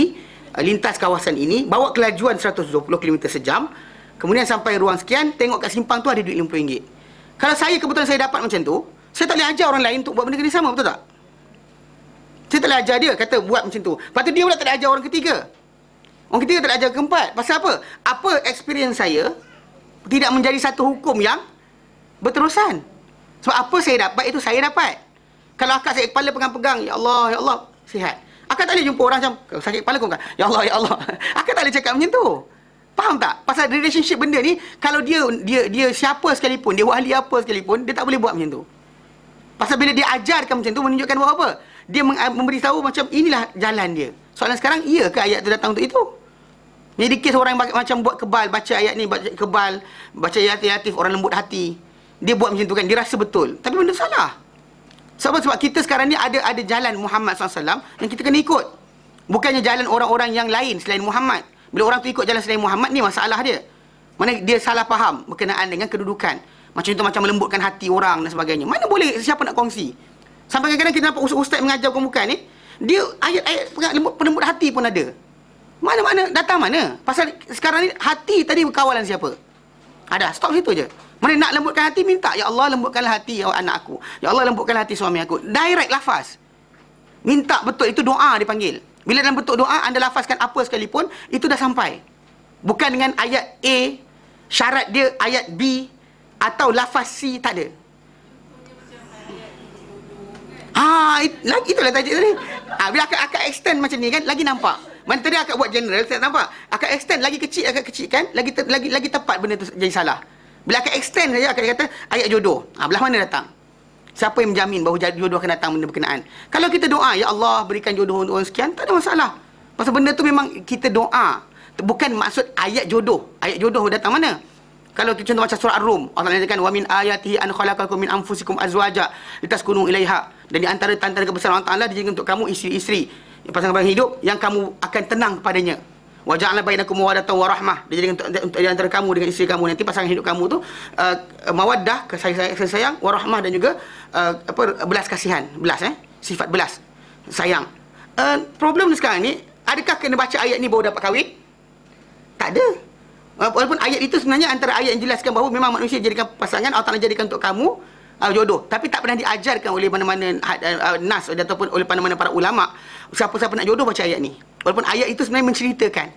A: lintas kawasan ini, bawa kelajuan 120 km sejam. Kemudian sampai ruang sekian, tengok kat simpang tu ada duit RM50. Kalau saya kebetulan saya dapat macam tu, saya tak boleh ajar orang lain untuk buat benda yang sama, betul tak? Saya tak boleh ajar dia, kata buat macam tu. Lepas tu dia pula tak boleh ajar orang ketiga. Orang ketiga tak boleh ajar keempat. Pasal apa? Apa experience saya tidak menjadi satu hukum yang berterusan. Sebab apa saya dapat, itu saya dapat. Kalau akak sakit kepala pegang-pegang, ya Allah, sihat. Akak tak boleh jumpa orang macam, sakit kepala kau kan? Ya Allah. Akak tak boleh cakap macam tu. Faham tak? Pasal relationship benda ni, kalau dia siapa sekalipun, dia wali apa sekalipun, dia tak boleh buat macam tu. Pasal bila dia ajarkan macam tu, menunjukkan bahawa apa? Dia memberitahu macam inilah jalan dia. Soalan sekarang, iya ke ayat tu datang untuk itu? Jadi kes orang yang macam buat kebal, baca ayat ni, baca kebal, baca Yatif, orang lembut hati. Dia buat macam tu kan, dia rasa betul. Tapi benda salah. Sebab kita sekarang ni ada jalan Muhammad SAW yang kita kena ikut. Bukannya jalan orang-orang yang lain selain Muhammad. Bila orang tu ikut jalan selain Muhammad, ni masalah dia. Mana dia salah faham berkenaan dengan kedudukan. Macam itu macam melembutkan hati orang dan sebagainya. Mana boleh siapa nak kongsi? Sampai kadang-kadang kita nampak ustaz mengajar bukan ni, dia ayat-ayat penembut hati pun ada. Mana-mana, datang mana? Pasal sekarang ni hati tadi berkawalan siapa? Ada, stop situ je. Mana nak lembutkan hati, minta, ya Allah lembutkanlah hati anak aku. Ya Allah lembutkanlah hati suami aku. Direct lafaz. Minta betul, itu doa dipanggil. Bila dalam bentuk doa anda lafazkan apa sekalipun, itu dah sampai. Bukan dengan ayat A, syarat dia ayat B, atau lafaz C, tak ada. Itulah tajuk tadi. Bila akak extend macam ni kan, lagi nampak. Mana tadi akak buat general, saya nampak. Akak extend lagi kecil, akak kecilkan, lagi tepat benda tu jadi salah. Bila akak extend saja, akak kata ayat jodoh. Belah mana datang? Siapa yang menjamin bahawa jodoh akan datang benda berkenaan? Kalau kita doa, ya Allah berikan jodoh untuk orang sekian, tak ada masalah. Pasal benda tu memang kita doa. Bukan maksud ayat jodoh. Ayat jodoh datang mana? Kalau contoh macam surah Ar-Rum, Allah nyatakan wa min ayatihi an khalaqakum min anfusikum azwaja litaskunu ilaiha. Dan di antara tanda kebesaran Allah Taala dijadikan untuk kamu isteri-isteri, pasangan hidup yang kamu akan tenang kepadanya. Wa ja'ala bainakum mawaddatan wa rahmah. Dijadikan untuk di antara kamu dengan isteri kamu, nanti pasangan hidup kamu tu mawaddah, kasih sayang, wa rahmah, dan juga belas kasihan, sifat belas sayang. Problem sekarang ni, adakah kena baca ayat ni baru dapat kahwin? Tak ada. Walaupun ayat itu sebenarnya antara ayat yang jelaskan bahawa memang manusia jadikan pasangan, Allah Ta'ala jadikan untuk kamu jodoh. Tapi tak pernah diajarkan oleh mana-mana nas ataupun oleh mana-mana para ulama. Siapa-siapa nak jodoh baca ayat ni. Walaupun ayat itu sebenarnya menceritakan.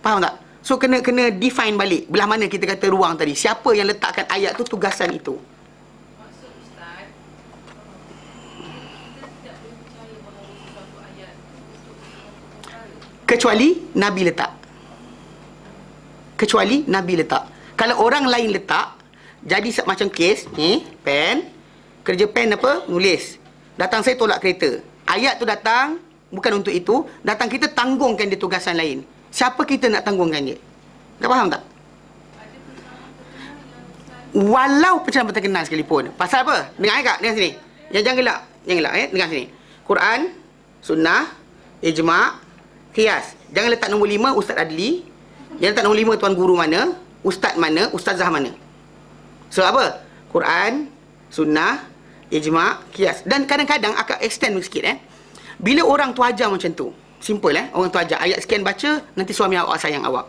A: Faham tak? So kena define balik belah mana kita kata ruang tadi. Siapa yang letakkan ayat tu, tugasan itu.
B: Maksud Ustaz, kita tidak boleh percaya bahawa sesuatu ayat untuk sesuatu perkara.
A: Kecuali Nabi letak. Kecuali Nabi letak. Kalau orang lain letak, jadi macam kes ni, pen, kerja pen apa? Nulis. Datang saya tolak kereta. Ayat tu datang bukan untuk itu, datang kita tanggungkan dia tugasan lain. Siapa kita nak tanggungkan dia? Tak faham tak? Walau pecahan terkenal sekalipun. Pasal apa? Dengar kak, dengar sini. Jangan gelak, dengar sini. Quran, sunnah, ijma', qiyas. Jangan letak nombor 5 Ustaz Adli. Jangan letak nombor 5 tuan guru mana, ustaz mana, ustazah mana. So apa? Quran, sunnah, ijma', qiyas. Dan kadang-kadang akak extend sikit Bila orang tu ajar macam tu, simple orang tu ajar ayat sekian baca, nanti suami awak sayang awak.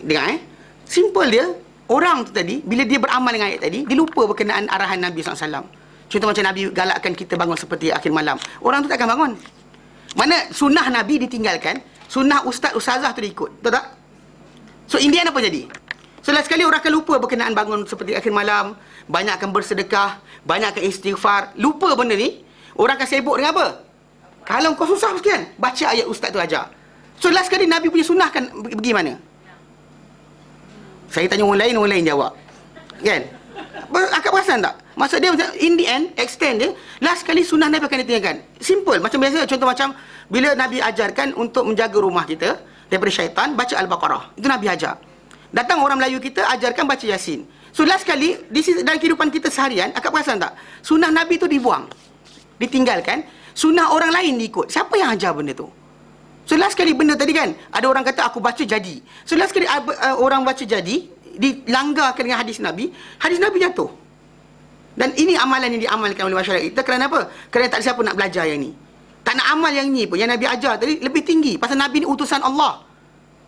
A: Dengar simple dia. Orang tu tadi, bila dia beramal dengan ayat tadi, dia lupa berkenaan arahan Nabi SAW. Contoh macam Nabi galakkan kita bangun seperti akhir malam. Orang tu takkan bangun. Mana sunnah Nabi ditinggalkan, sunnah ustaz, ustazah tu diikut. Betul tak? So in the end apa jadi? So last sekali orang akan lupa berkenaan bangun seperti akhir malam, banyakkan bersedekah, banyakkan istighfar. Lupa benda ni, orang akan sibuk dengan apa? Kalau kau susah sekian, baca ayat ustaz tu ajar. So last sekali Nabi punya sunnah kan pergi mana? Saya tanya orang lain jawab. Kan? Akak perasan tak? Maksud dia in the end, extend dia, last sekali sunnah Nabi akan ditinggalkan. Simple. Macam biasa, contoh macam bila Nabi ajarkan untuk menjaga rumah kita daripada syaitan, baca Al-Baqarah. Itu Nabi ajar. Datang orang Melayu kita, ajarkan baca Yasin. So last sekali, dalam kehidupan kita seharian, akak perasan tak? Sunnah Nabi tu dibuang, ditinggalkan. Sunnah orang lain diikut. Siapa yang ajar benda tu? So last sekali benda tadi kan, ada orang kata aku baca jadi. So last sekali orang baca jadi, dilanggarkan dengan hadis Nabi jatuh. Dan ini amalan yang diamalkan oleh masyarakat kita. Kerana apa? Kerana tak ada siapa nak belajar yang ni. Tak nak amal yang ni pun. Yang Nabi ajar tadi lebih tinggi. Pasal Nabi ni utusan Allah.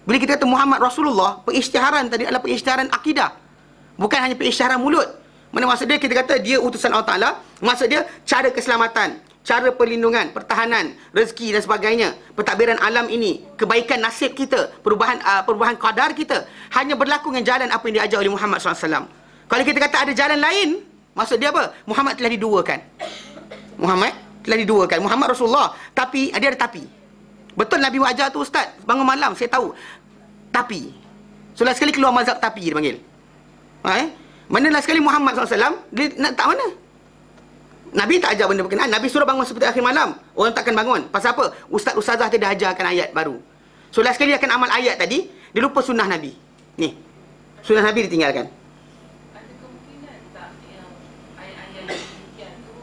A: Bila kita kata Muhammad Rasulullah, pengisytiharan tadi adalah pengisytiharan akidah. Bukan hanya pengisytiharan mulut. Mana maksud dia, kita kata dia utusan Allah Ta'ala, maksud dia cara keselamatan, cara perlindungan, pertahanan, rezeki dan sebagainya, pentadbiran alam ini, kebaikan nasib kita, perubahan qadar kita, hanya berlaku dengan jalan apa yang diajar oleh Muhammad SAW. Kalau kita kata ada jalan lain, maksud dia apa? Muhammad telah diduakan. Muhammad Rasulullah. Tapi, dia ada tapi. Betul Nabi ajar tu ustaz, bangun malam, saya tahu. Tapi. So last sekali keluar mazhab tapi dia panggil. Mana last sekali Muhammad SAW, dia nak tak mana? Nabi tak ajar benda berkenaan. Nabi suruh bangun seperti akhir malam. Orang takkan bangun. Pasal apa? Ustaz ustazah dia dah ajarkan ayat baru. So last sekali dia akan amal ayat tadi, dia lupa sunnah Nabi. Ni. Sunnah Nabi ditinggalkan.
B: Ada kemungkinan tak yang ayat-ayat yang demikian tu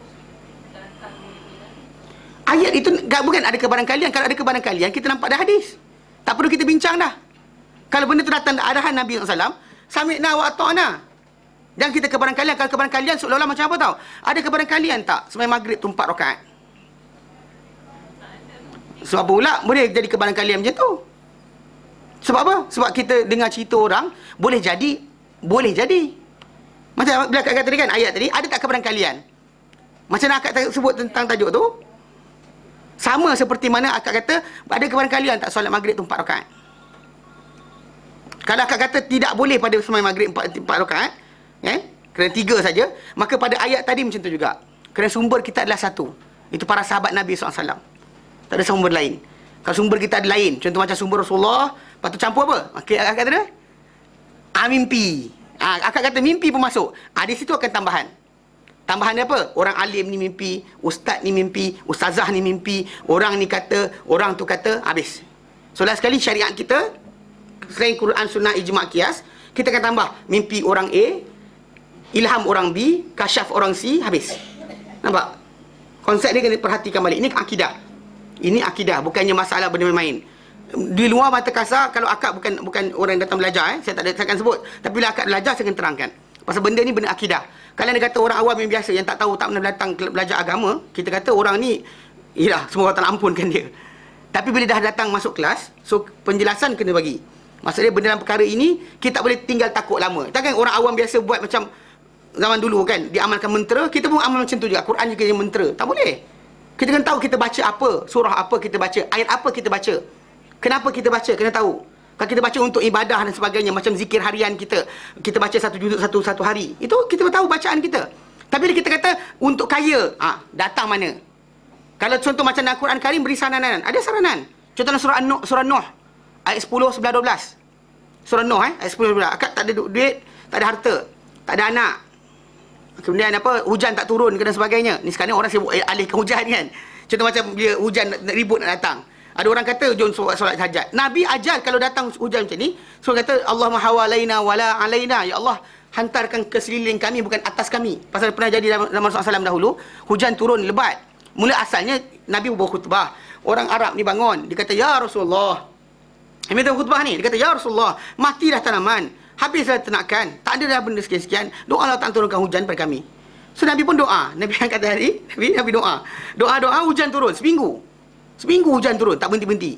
B: datang dari Nabi?
A: Ayat itu bukan ada kebaran kalian. Kalau ada kebaran kalian, kita nampak dah hadis. Tak perlu kita bincang dah. Kalau benda tu datang arahan Nabi SAW, sami'na wa ata'na. Dan kita kebaran kalian. Kalau kebaran kalian seolah-olah macam apa tahu? Ada kebaran kalian tak? Sembahyang maghrib tu 4 rakaat. Sebab pula boleh jadi kebaran kalian macam tu. Sebab apa? Sebab kita dengar cerita orang, boleh jadi. Macam bila akak kata tadi kan, ayat tadi, ada tak kebaran kalian? Macam mana akak sebut tentang tajuk tu? Sama seperti mana akak kata, ada kebaran kalian tak solat maghrib tu 4 rakaat? Kalau akak kata tidak boleh pada sembahyang maghrib 4 rakaat, kerana 3 saja, maka pada ayat tadi macam tu juga. Kerana sumber kita adalah satu. Itu para sahabat Nabi SAW. Tak ada sumber lain. Kalau sumber kita ada lain, contoh macam sumber Rasulullah, lepas tu campur apa? Okey, akak kata dia? Mimpi. Akak kata mimpi pun masuk. Di situ akan tambahan. Tambahan dia apa? Orang alim ni mimpi, ustaz ni mimpi, ustazah ni mimpi, orang ni kata, orang tu kata, habis. So last sekali syariat kita, selain Quran, Sunnah, Ijma' Qiyas, kita akan tambah mimpi orang A, ilham orang B, kasyaf orang C, habis. Nampak? Konsep ni kena perhatikan balik. Ini akidah. Ini akidah, bukannya masalah benda main-main. Di luar mata kasar, kalau akak bukan orang yang datang belajar, saya tak akan sebut. Tapi bila akak belajar, saya akan terangkan. Pasal benda ni benda akidah. Kalau dia kata orang awam yang biasa, yang tak tahu, tak pernah datang belajar agama, kita kata orang ni, yalah, semua orang tak nak ampunkan dia. Tapi bila dah datang masuk kelas, so penjelasan kena bagi. Maksudnya benda dalam perkara ini, kita tak boleh tinggal takut lama. Takkan orang awam biasa buat macam zaman dulu kan, dia amalkan mentera, kita pun amal macam tu juga. Quran juga dia mentera. Tak boleh. Kita kena tahu kita baca apa, surah apa kita baca, ayat apa kita baca. Kenapa kita baca, kena tahu. Kalau kita baca untuk ibadah dan sebagainya, macam zikir harian kita baca satu juzuk satu hari, itu kita tahu bacaan kita. Tapi bila kita kata untuk kaya, datang mana? Kalau contoh macam dalam Quran Karim beri saranan, ada saranan. Contoh dalam surah Nuh ayat 10, 11, 12. Surah Nuh ayat 10, 12. Akak tak ada duit, tak ada harta, tak ada anak. Kemudian apa, hujan tak turun dan sebagainya. Ni sekarang orang sibuk alihkan hujan kan. Contoh macam dia hujan ribut nak datang. Ada orang kata jom solat hajat. Nabi ajar kalau datang hujan macam ni, so kata Allahumma hawalaina wala alaina. Ya Allah, hantarkan ke sekeliling kami bukan atas kami. Pasal pernah jadi zaman Rasulullah SAW dahulu, hujan turun lebat. Mula asalnya Nabi buat khutbah. Orang Arab ni bangun, dia kata ya Rasulullah. Nabi tu khutbah ni, dia kata ya Rasulullah, matilah tanaman, habislah ternakan, tak ada dah benda sekian-sekian. Doa Allah tak turunkan hujan pada kami. So Nabi pun doa. Nabi yang kata hari, Nabi doa. Doa hujan turun seminggu. Seminggu hujan turun, tak berhenti-berhenti.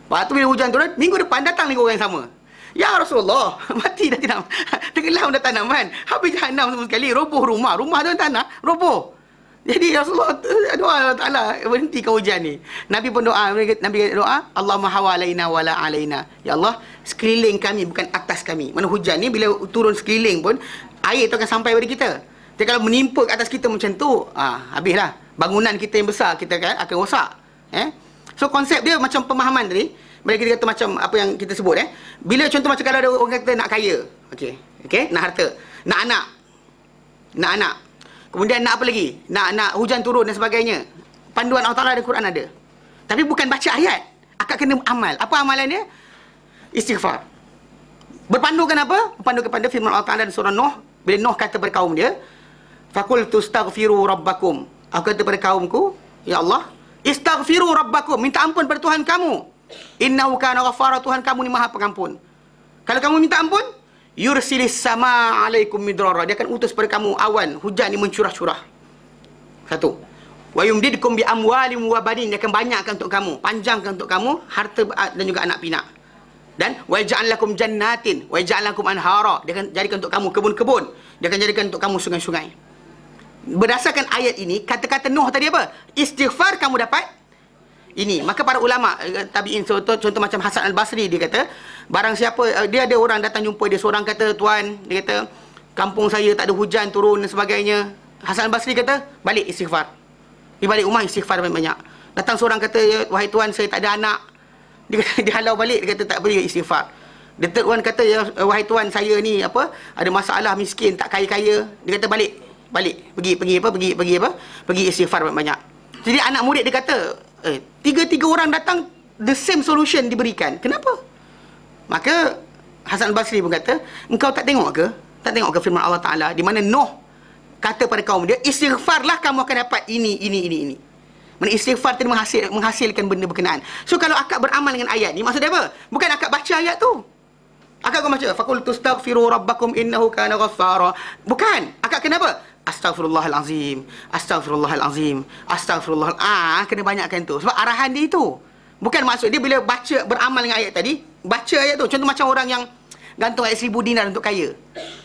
A: Lepas tu bila hujan turun, minggu depan datang lagi orang yang sama. Ya Rasulullah, mati dah tidak. Tenggelam dah tanaman. Habis jahanam semua sekali, roboh rumah. Rumah tu tanah, roboh. Jadi Rasulullah doa Allah Ta'ala berhentikan hujan ni. Nabi pun doa, Nabi doa, Allahumma hawalaina wala alaina. Ya Allah, sekeliling kami bukan atas kami. Mana hujan ni bila turun sekeliling pun, air tu akan sampai pada kita. Jadi kalau menimpa atas kita macam tu, habislah. Bangunan kita yang besar kita akan rosak. So konsep dia macam pemahaman tadi. Bila kita kata macam apa yang kita sebut bila contoh macam kalau ada orang kata nak kaya, okey, nak harta, nak anak, kemudian nak apa lagi, nak hujan turun dan sebagainya. Panduan Allah Ta'ala dan Quran ada, tapi bukan baca ayat. Akak kena amal. Apa amalan dia? Istighfar. Berpandukan apa? Berpandu kepada firman Allah Ta'ala dalam surah Nuh. Bila Nuh kata kepada kaum dia, faqultu astaghfiru rabbakum. Aku kata kepada kaumku, ya Allah, istaghfiru rabbakum, minta ampun pada Tuhan kamu. Innahu kana ghaffara, Tuhan kamu ni Maha Pengampun. Kalau kamu minta ampun, yursilis sama alaikum midrara, dia akan utus pada kamu awan, hujan ni mencurah-curah. Satu. Wa yumdidkum bi amwalim wa banin, dia akan banyakkan untuk kamu, panjangkan untuk kamu harta dan juga anak pinak. Dan wa yaj'al lakum jannatin wa yaj'al lakum anhara, dia akan jadikan untuk kamu kebun-kebun, dia akan jadikan untuk kamu sungai-sungai. Berdasarkan ayat ini, kata-kata Nuh tadi apa? Istighfar kamu dapat ini. Maka para ulama tabi'in, contoh macam Hasan Al-Basri, dia kata barang siapa, dia ada orang datang jumpa dia, seorang kata, tuan, dia kata kampung saya tak ada hujan turun dan sebagainya. Hasan Al-Basri kata balik istighfar, dia balik rumah istighfar banyak. Datang seorang kata, wahai tuan, saya tak ada anak, dia halau balik, dia kata tak boleh istighfar. Dia tuan kata, ya wahai tuan, saya ni ada masalah, miskin, tak kaya-kaya, dia kata balik pergi istighfar banyak. Jadi anak murid dia kata, tiga orang datang, the same solution diberikan. Kenapa? Maka Hasan Basri pun kata, engkau tak tengok ke firman Allah Ta'ala di mana Nuh kata pada kaum dia, istighfarlah kamu akan dapat ini. Mana istighfar tadi menghasilkan benda berkenaan. So kalau akak beramal dengan ayat ni, maksud dia apa? Bukan akak baca ayat tu, akak kau baca faqultu astaghfiru rabbakum innahu kana ghaffara. Bukan. Akak kenapa? Astaghfirullahalazim. Kena banyakkan tu. Sebab arahan dia itu. Bukan maksud dia bila baca, beramal dengan ayat tadi, baca ayat tu. Contoh macam orang yang gantung ayat 1000 dinar untuk kaya,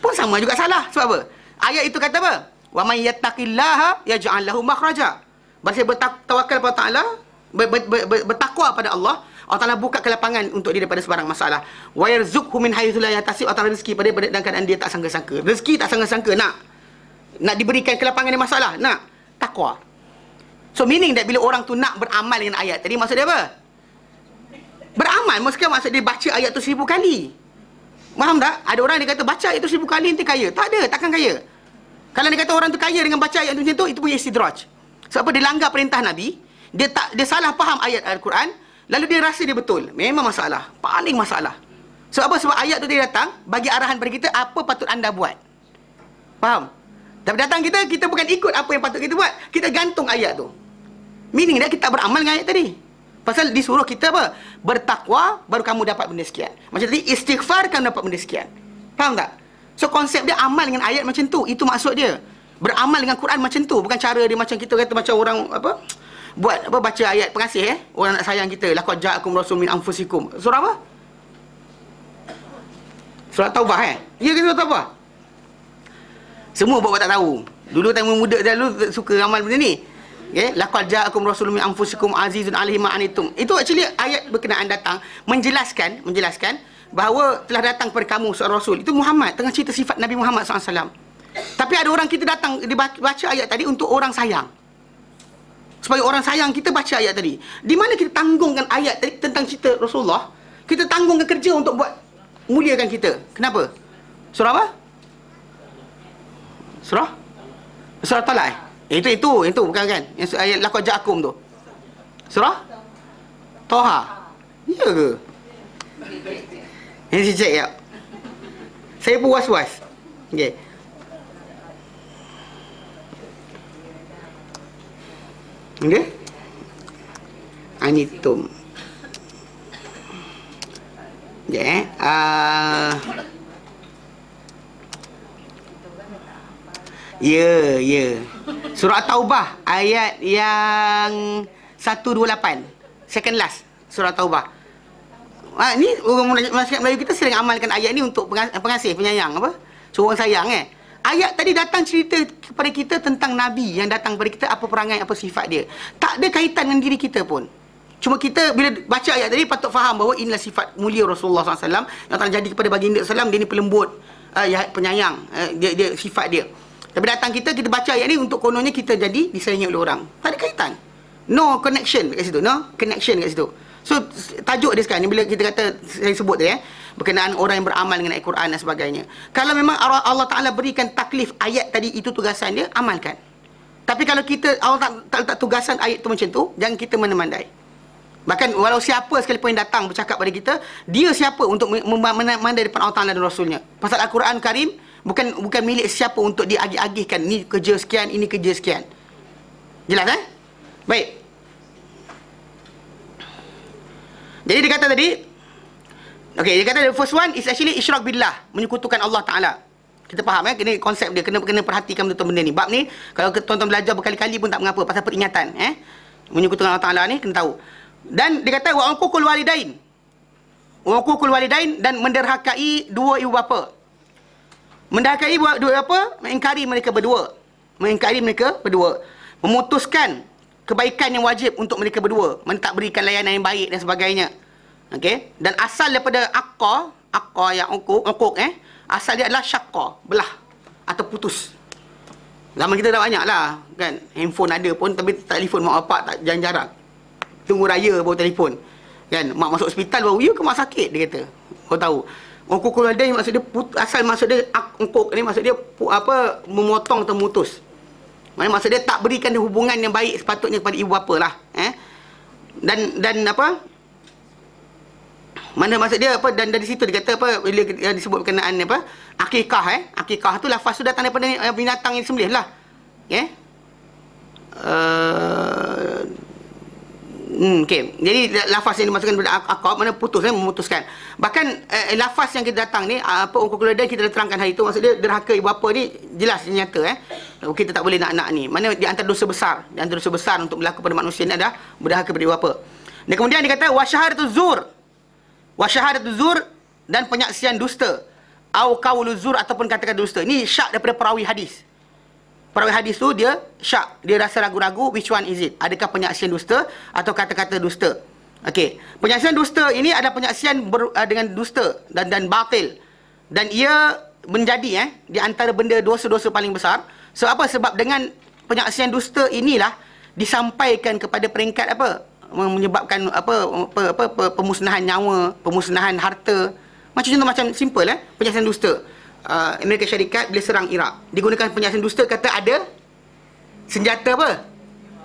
A: pun sama juga salah. Sebab apa? Ayat itu kata apa? Wa may yattaqillaha yaj'al lahu makhraja. Berarti bertawakal kepada Ta'ala, bertakwa pada Allah, Allah Ta'ala buka kelapangan untuk dia daripada sebarang masalah. Wa yarzuqhu min haitsu la yahtasib, Allah Ta'ala rezeki pada dalam keadaan dia tak sangka-sangka. Rezeki tak sangka-sangka, nak diberikan kelapangan dia masalah, takwa. So meaning that bila orang tu nak beramal dengan ayat tadi, maksud dia apa? Beramal maksud dia baca ayat tu 1000 kali. Faham tak? Ada orang dia kata baca ayat tu 1000 kali nanti kaya. Tak ada, takkan kaya. Kalau dia kata orang tu kaya dengan baca ayat tu macam tu, itu punya istidraj. Sebab apa? Dia langgar perintah Nabi, dia salah faham ayat Al-Quran, lalu dia rasa dia betul. Memang masalah, paling masalah. Sebab apa? Sebab ayat tu dia datang bagi arahan pada kita apa patut anda buat. Faham? Tapi datang kita bukan ikut apa yang patut kita buat. Kita gantung ayat tu. Meaning dia kita beramal dengan ayat tadi. Pasal disuruh kita apa? Bertakwa, baru kamu dapat benda sekian. Macam tadi, istighfar kamu dapat benda sekian. Faham tak? So, konsep dia amal dengan ayat macam tu. Itu maksud dia. Beramal dengan Quran macam tu. Bukan cara dia macam kita kata macam orang, apa? Buat, apa? Baca ayat pengasih, orang nak sayang kita. Laqad ja'akum rasulun min anfusikum. Surah apa? Surah Taubah, Ya ke surah Taubah? Semua buat tak tahu. Dulu time muda dulu suka amal benda ni. Okay? Laqad ja'akum rasulun min anfusikum azizun 'alaihi ma anittum. Itu actually ayat berkenaan datang menjelaskan bahawa telah datang kepada kamu seorang rasul. Itu Muhammad tengah cerita sifat Nabi Muhammad SAW. Tapi ada orang kita datang dia baca ayat tadi untuk orang sayang. Supaya orang sayang kita baca ayat tadi. Di mana kita tanggungkan ayat tadi tentang cerita Rasulullah, kita tanggungkan kerja untuk buat muliakan kita. Kenapa? Surah apa? Surah Talaq. Itu bukan kan? Yang ayat laqad ja'akum tu. Surah Toha. Ya ke? Ini saya cek ya. Saya pun was-was. Okey. Okey. Anitum. Ya. Ya. Surah Taubah ayat yang 128. Second last surah Taubah. Ni orang masyarakat Melayu kita sering amalkan ayat ni untuk pengasih, penyayang apa? Seorang sayang Ayat tadi datang cerita kepada kita tentang Nabi yang datang kepada kita, apa perangai, apa sifat dia. Tak ada kaitan dengan diri kita pun. Cuma kita bila baca ayat tadi patut faham bahawa inilah sifat mulia Rasulullah SAW yang telah jadi kepada baginda SAW. Dia ni pelembut, penyayang, dia sifat dia. Tapi datang kita baca ayat ni untuk kononnya kita jadi disayangi oleh orang. Tak ada kaitan. No connection kat situ. So, tajuk dia sekarang ni bila kita kata, saya sebut dia berkenaan orang yang beramal dengan ayat Quran dan sebagainya. Kalau memang Allah Ta'ala berikan taklif ayat tadi, itu tugasan dia, amalkan. Tapi kalau Allah tak letak tugasan ayat tu macam tu, jangan kita mana-mandai. Bahkan walau siapa sekalipun yang datang bercakap pada kita, dia siapa untuk memandai depan Allah Ta'ala dan Rasulnya. Pasal Al-Quran Karim bukan milik siapa untuk diagih-agihkan. Ni kerja sekian, ini kerja sekian. Jelas Baik. Jadi dia kata tadi, dia kata the first one is actually isyrak billah, menyekutukan Allah Ta'ala. Kita faham kena konsep dia, kena perhatikan betul benda ni. Bab ni kalau tuan-tuan belajar berkali-kali pun tak mengapa, pasal peringatan menyekutukan Allah Ta'ala ni kena tahu. Dan dia kata wa uququl walidain. Wa uququl walidain, dan menderhakai dua ibu bapa. Menderhakai dua bapa, mengingkari mereka berdua. Memutuskan kebaikan yang wajib untuk mereka berdua, tak berikan layanan yang baik dan sebagainya. Okey, dan asal daripada aqqa yang uquq asal dia adalah syaqqa, belah atau putus. Zaman kita dah banyak lah kan, handphone ada pun tapi telefon mak bapak tak jarang-jarang. Tunggu raya baru telefon. Kan, mak masuk hospital baru, "You ke mak sakit?" dia kata. Kau tahu. Uququl walidain maksud dia asal maksud dia uquq ni maksud dia memotong atau memutus. Maksud dia tak berikan dia hubungan yang baik sepatutnya kepada ibu bapa lah. Dan apa? Mana maksud dia apa? Dan dari situ dia kata apa? Bila disebut berkenaan apa? Akikah Akikah tu lafaz tu datang daripada binatang yang disembelih lah. Okey. Jadi lafaz yang dimasukkan pada akab mana putus memutuskan. Bahkan lafaz yang kita datang ni apa uququl walidain kita dah terangkan hari tu, maksud dia derhaka ibu bapa ni jelas nyata kita tak boleh nak ni. Mana di antara dosa besar, untuk berlaku pada manusia ni adalah derhaka pada ibu bapa. Dan kemudian dia kata wa syahadatuz zur dan penyaksian dusta. Au qauluz zur ataupun kata-kata dusta. Ini syak daripada perawi hadis. Perawi hadis tu dia syak, dia rasa ragu-ragu which one is it? Adakah penyaksian dusta atau kata-kata dusta? Okey, penyaksian dusta ini adalah penyaksian dengan dusta dan batil. Dan ia menjadi di antara benda dosa-dosa paling besar. Sebab apa? Sebab dengan penyaksian dusta inilah disampaikan kepada peringkat apa? menyebabkan pemusnahan nyawa, pemusnahan harta. Macam simple penyiasan dusta. Amerika Syarikat bila serang Iraq, digunakan penyiasan dusta, kata ada senjata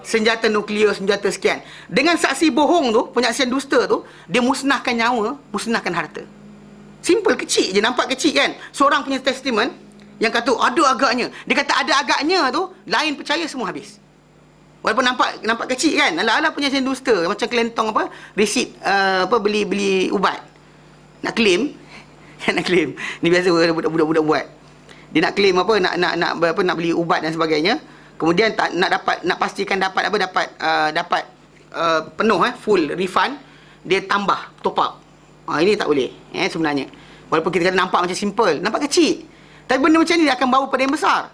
A: senjata nuklear, senjata sekian. Dengan saksi bohong tu, penyaksian dusta tu, dia musnahkan nyawa, musnahkan harta. Simple, kecil je, nampak kecil kan. Seorang punya testament yang kata ada agaknya, dia kata ada agaknya tu, lain percaya, semua habis. Walaupun nampak kecil kan. Ala-ala penyaksian dusta, macam kelentong resit beli ubat. Nak claim ni biasa budak-budak buat. Dia nak claim nak beli ubat dan sebagainya. Kemudian nak pastikan dapat penuh full refund, dia tambah top up. Ini tak boleh sebenarnya. Walaupun kita kata nampak macam simple, nampak kecil, tapi benda macam ni dia akan bawa pada yang besar.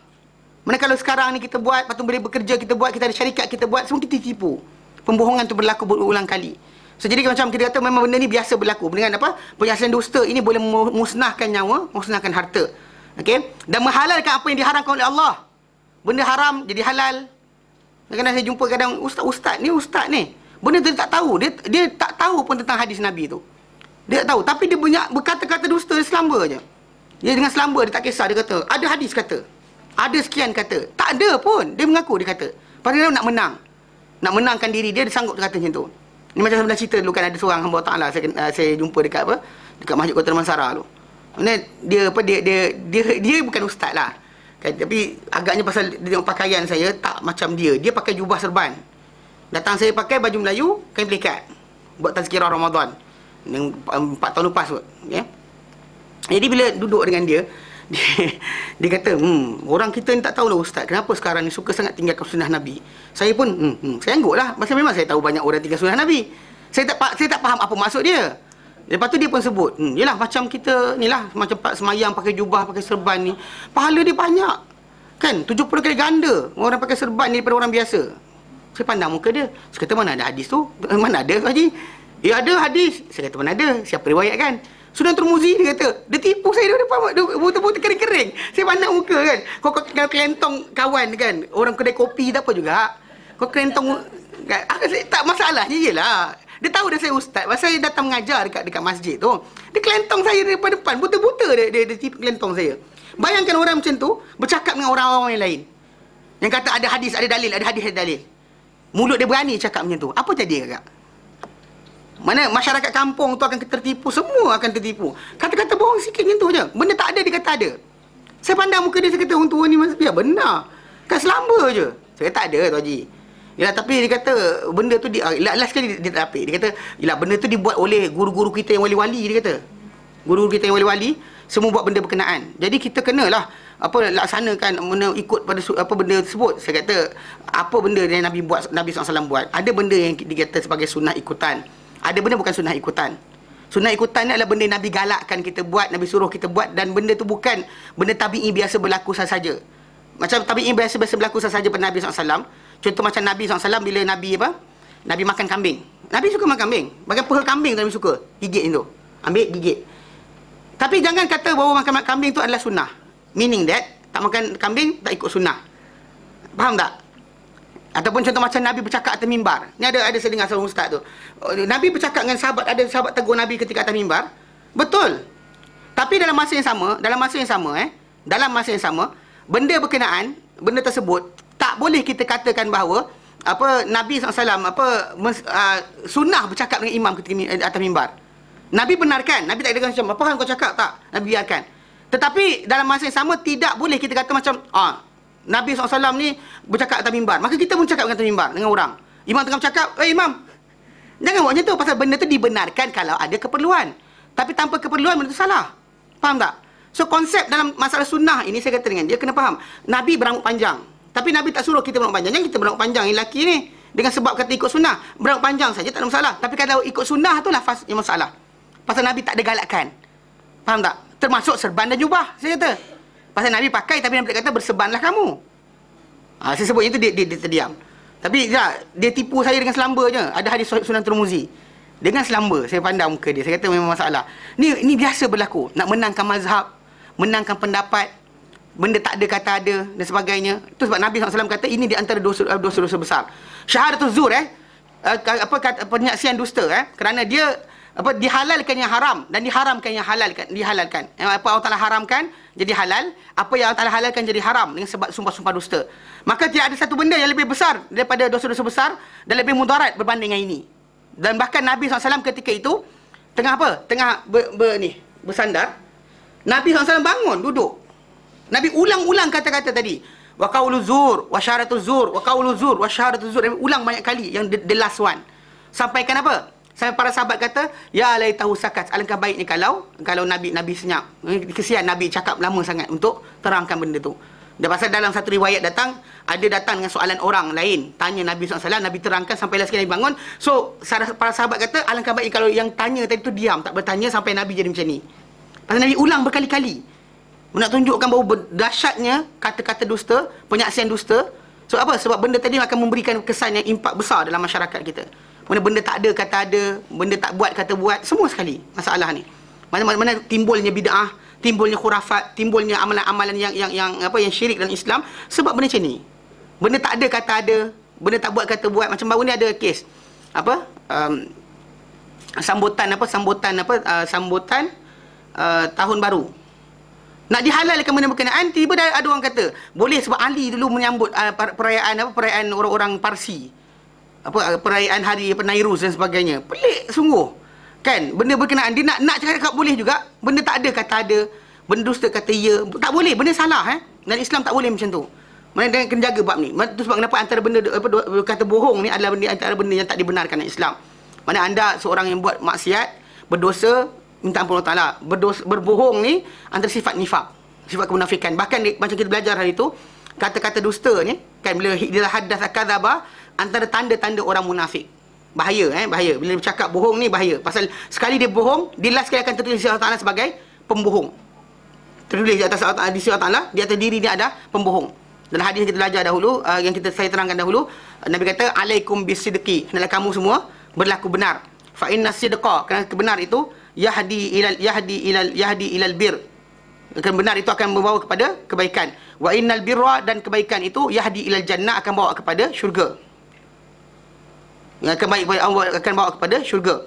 A: Mana kalau sekarang ni kita buat, lepas tu boleh bekerja kita buat, kita ada syarikat kita buat, semua kita tipu. Pembohongan tu berlaku berulang kali. So, jadi macam kita kata memang benda ni biasa berlaku. Dengan penyiasan dusta ini boleh musnahkan nyawa, musnahkan harta. Okey? Dan menghalalkan apa yang diharamkan oleh Allah. Benda haram jadi halal. Kadang-kadang saya jumpa ustaz ni. Benda tu dia tak tahu. Dia tak tahu pun tentang hadis Nabi tu. Dia tak tahu. Tapi dia banyak berkata-kata dusta, dia selamba je. Dia dengan selamba, dia tak kisah. Dia kata, ada hadis kata. Ada sekian kata. Tak ada pun. Dia mengaku, dia kata. Padahal dia nak menang. Nak menangkan diri dia sanggup dia kata macam tu. Ni macam sebenarnya cerita dulu kan, ada seorang hamba Allah saya jumpa dekat Masjid Kota Damansara tu. Dia bukan ustaz lah. Kan, tapi agaknya pasal dia tengok pakaian saya tak macam dia. Dia pakai jubah serban. Datang saya pakai baju Melayu, kain pelikat. Buat tazkirah Ramadan. Yang 4 tahun lepas kot. Ya. Jadi bila duduk dengan dia kata, orang kita ni tak tahu lah ustaz, kenapa sekarang ni suka sangat tinggalkan sunnah Nabi. Saya pun, saya angguk lah. Pasal memang saya tahu banyak orang tinggal sunnah Nabi. Saya tak faham apa maksud dia. Lepas tu dia pun sebut, yelah macam kita ni lah, macam semayang pakai jubah, pakai serban ni, pahala dia banyak. Kan, 70 kali ganda orang pakai serban ni daripada orang biasa. Saya pandang muka dia. Saya kata, mana ada hadis tu? Mana ada Haji? Ya ada hadis. Saya kata, mana ada? Siapa riwayat kan? Sunan Tirmizi, dia kata. Dia tipu saya daripada botol-botol kering-kering. Saya pandang muka kan. Kau kelentong kawan kan. Orang kedai kopi tak apa juga. Kau kelentong kan. Tak masalahnya jelah. Dia tahu dah saya ustaz. Pasal saya datang mengajar dekat masjid tu. Dia kelentong saya daripada depan. Buta-buta dia tipu kelentong saya. Bayangkan orang macam tu bercakap dengan orang-orang yang lain. Yang kata ada hadis, ada dalil, ada hadis, ada dalil. Mulut dia berani cakap macam tu. Apa jadi kakak? Mana masyarakat kampung tu akan tertipu, semua akan tertipu. Kata-kata bohong sikit macam tu je. Benda tak ada, dia kata ada. Saya pandang muka dia, saya kata, orang tua ni ya benar. Kan selamba je. Saya kata tak ada tu Haji. Yalah, tapi dia kata benda tu last sekali dia tak apik. Dia kata, yalah benda tu dibuat oleh guru-guru kita yang wali-wali, dia kata. Guru-guru kita yang wali-wali semua buat benda berkenaan. Jadi kita kenalah laksanakan ikut pada benda tersebut. Saya kata apa benda yang Nabi SAW buat. Ada benda yang dikata sebagai sunnah ikutan. Ada benda bukan sunnah ikutan. Sunnah ikutan ni adalah benda Nabi galakkan kita buat, Nabi suruh kita buat, dan benda tu bukan benda tabi'i biasa berlaku sahaja. Macam tabi'i biasa berlaku sahaja pada Nabi SAW. Contoh macam Nabi SAW bila Nabi makan kambing. Nabi suka makan kambing. Bagai peha kambing tu Nabi suka. Gigit tu. Ambil, gigit. Tapi jangan kata bahawa makan kambing tu adalah sunnah. Meaning that, tak makan kambing, tak ikut sunnah. Faham tak? Ataupun contoh macam Nabi bercakap atas mimbar. Ni ada saya dengar seorang ustaz tu. Nabi bercakap dengan sahabat, ada sahabat tegur Nabi ketika atas mimbar. Betul. Tapi dalam masa yang sama, benda berkenaan, benda tersebut, tak boleh kita katakan bahawa Nabi SAW sunnah bercakap dengan imam ketika atas mimbar. Nabi benarkan. Nabi tak ada macam, apa hal kau cakap? Tak. Nabi biarkan. Tetapi dalam masa yang sama, tidak boleh kita kata macam, Nabi SAW ni bercakap atas mimbar. Maka kita pun cakap atas mimbar dengan orang. Imam tengah bercakap, imam, jangan buat macam tu. Pasal benda tu dibenarkan kalau ada keperluan. Tapi tanpa keperluan, benda tu salah. Faham tak? So, konsep dalam masalah sunnah ini, saya kata dengan dia, kena faham. Nabi berambut panjang. Tapi Nabi tak suruh kita berambut panjang. Jangan kita berambut panjang, yang lelaki ni. Dengan sebab kata ikut sunnah. Berambut panjang saja, tak ada masalah. Tapi kalau ikut sunnah tu lafaz yang masalah. Pasal Nabi tak ada galakkan. Faham tak? Termasuk serban dan jubah, saya kata. Pasal Nabi pakai, tapi Nabi kata bersebanlah kamu. Saya sebut itu, dia terdiam. Tapi dia tipu saya dengan selamba je. Ada hadis Sunan Tirmizi. Dengan selamba, saya pandang muka dia. Saya kata memang masalah. Ni biasa berlaku. Nak menangkan mazhab, menangkan pendapat, benda tak ada kata ada dan sebagainya. Itu sebab Nabi SAW kata ini di antara dosa besar. Syahadatul zur, penyaksian dusta, kerana dia dihalalkan yang haram dan diharamkan yang dihalalkan. Apa Allah Taala haramkan jadi halal, apa yang Allah Taala halalkan jadi haram dengan sebab sumpah-sumpah dusta. Maka tidak ada satu benda yang lebih besar daripada dosa-dosa besar dan lebih mudarat berbanding dengan ini. Dan bahkan Nabi SAW ketika itu tengah bersandar, Nabi SAW bangun duduk. Nabi ulang-ulang kata-kata tadi. Wa qaulu zur, wa syahadatu zur, wa qaulu zur, wa syahadatu zur. Nabi ulang banyak kali yang the last one. Sampaikan apa? Sampai para sahabat kata, ya laitahu sakat. Alangkah baiknya kalau Nabi senyap. Kesian Nabi cakap lama sangat untuk terangkan benda tu. Dan pasal dalam satu riwayat datang dengan soalan orang lain, tanya Nabi SAW, Nabi terangkan sampai last kali Nabi bangun. So para sahabat kata, alangkah baik kalau yang tanya tadi tu diam, tak bertanya sampai Nabi jadi macam ni. Pasal Nabi ulang berkali-kali nak tunjukkan bahawa dahsyatnya kata-kata dusta, penyaksian dusta. So apa? Sebab benda tadi akan memberikan kesan yang impak besar dalam masyarakat kita. Mana benda tak ada kata ada, benda tak buat kata buat, semua sekali masalah ni. Mana timbulnya bid'ah, timbulnya khurafat, timbulnya amalan-amalan yang syirik dalam Islam sebab benda macam ni. Benda tak ada kata ada, benda tak buat kata buat. Macam baru ni ada kes sambutan tahun baru. Nak dihalalkan benda berkenaan, tiba dah ada orang kata boleh sebab Ali dulu menyambut perayaan orang-orang Parsi. Perayaan hari Nairuz dan sebagainya. Pelik sungguh. Kan? Benda berkenaan dia nak cakap boleh juga. Benda tak ada kata ada, benda dusta kata ya. Tak boleh, benda salah Dan Islam tak boleh macam tu. Mana dia kena jaga bab ni. Itu sebab kenapa antara benda kata bohong ni adalah antara benda yang tak dibenarkan dalam Islam. Mana anda seorang yang buat maksiat, berdosa, minta ampun Allah Taala. Berbohong ni antara sifat nifak, sifat kemunafikan. Bahkan macam kita belajar hari tu, kata-kata dusta ni kan, bila hadatsa kadzaba, antara tanda-tanda orang munafik. Bahaya bahaya. Bila dia bercakap bohong ni bahaya. Pasal sekali dia bohong, dia last sekali akan tertulis di Allah Taala sebagai pembohong. Tertulis di atas di sisi Allah Taala, di atas diri dia ada pembohong. Dalam hadis yang kita belajar dahulu, yang saya terangkan dahulu, Nabi kata alaikum bisidqi, hendaklah kamu semua berlaku benar. Fa inna sidqa, kerana kebenar itu yahdi ilal bir. Benar itu akan membawa kepada kebaikan. Wa innal birra, dan kebaikan itu yahdi ilal jannah, akan bawa kepada syurga. Yang akan bawa kepada syurga.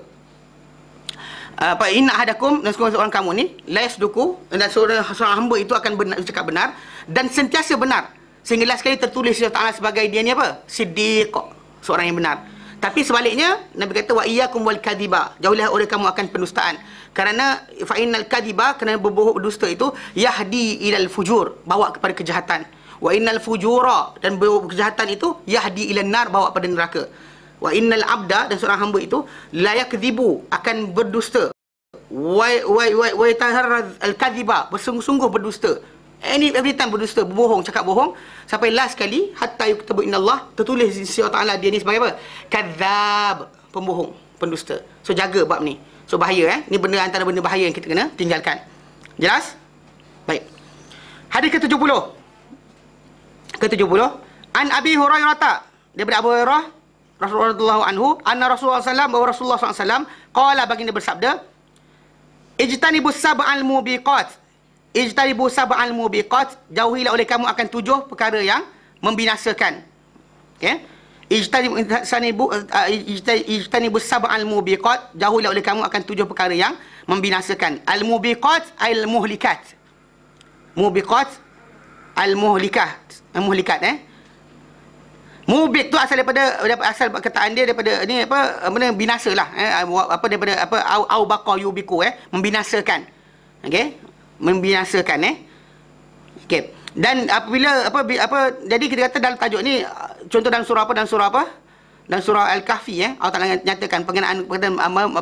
A: Inna ahadakum, dan seorang kamu ni la yasduku, dan seorang hamba itu akan bercakap benar dan sentiasa benar, sehingga last sekali tertulis Allah Taala sebagai dia ni siddiq, seorang yang benar. Tapi sebaliknya Nabi kata wa iyyakum wal kadhiba, jauhilah oleh kamu akan pendustaan. Kerana fa innal kadhiba, kerana berbohong dusta itu yahdi ilal fujur, bawa kepada kejahatan. Wa innal fujura, dan kejahatan itu yahdi ilan nar, bawa pada neraka. Wa innal abda, dan seorang hamba itu la yakdzibu, akan berdusta. Wa yataharraz al kadhiba, bersungguh-sungguh berdusta. Every time berdusta, berbohong, cakap bohong, sampai last kali hatta yuktabu inallah, tertulis di sisi Allah Taala dia ni sebagai apa? Kadzab, pembohong, pendusta. So jaga bab ni. So bahaya ni benda antara benda bahaya yang kita kena tinggalkan. Jelas? Baik. Hadis ke-70. Ke-70, an Abi Hurairah, daripada Abu Hurairah radhiyallahu anhu, anna Rasulullah sallallahu, bahawa Rasulullah sallallahu qala, baginda bersabda, ijtanibus sab'al mubiqat, ijtanibu sab'al mubiqat, jauhilah oleh kamu akan 7 perkara yang membinasakan. Okey? Ijtanibu sab'al mubiqat, jauhilah oleh kamu akan 7 perkara yang membinasakan. Al mubiqat al muhlikat. Mubiqat al muhlikat. Mubiq tu asal daripada asal perkataan dia daripada ni benda binasalah daripada au baqa yubiku membinasakan. Okey? Membinasakan okey. Dan apabila jadi kita kata dalam tajuk ni, contoh dalam surah dalam surah Al-Kahfi Allah Taala nyatakan pengenaan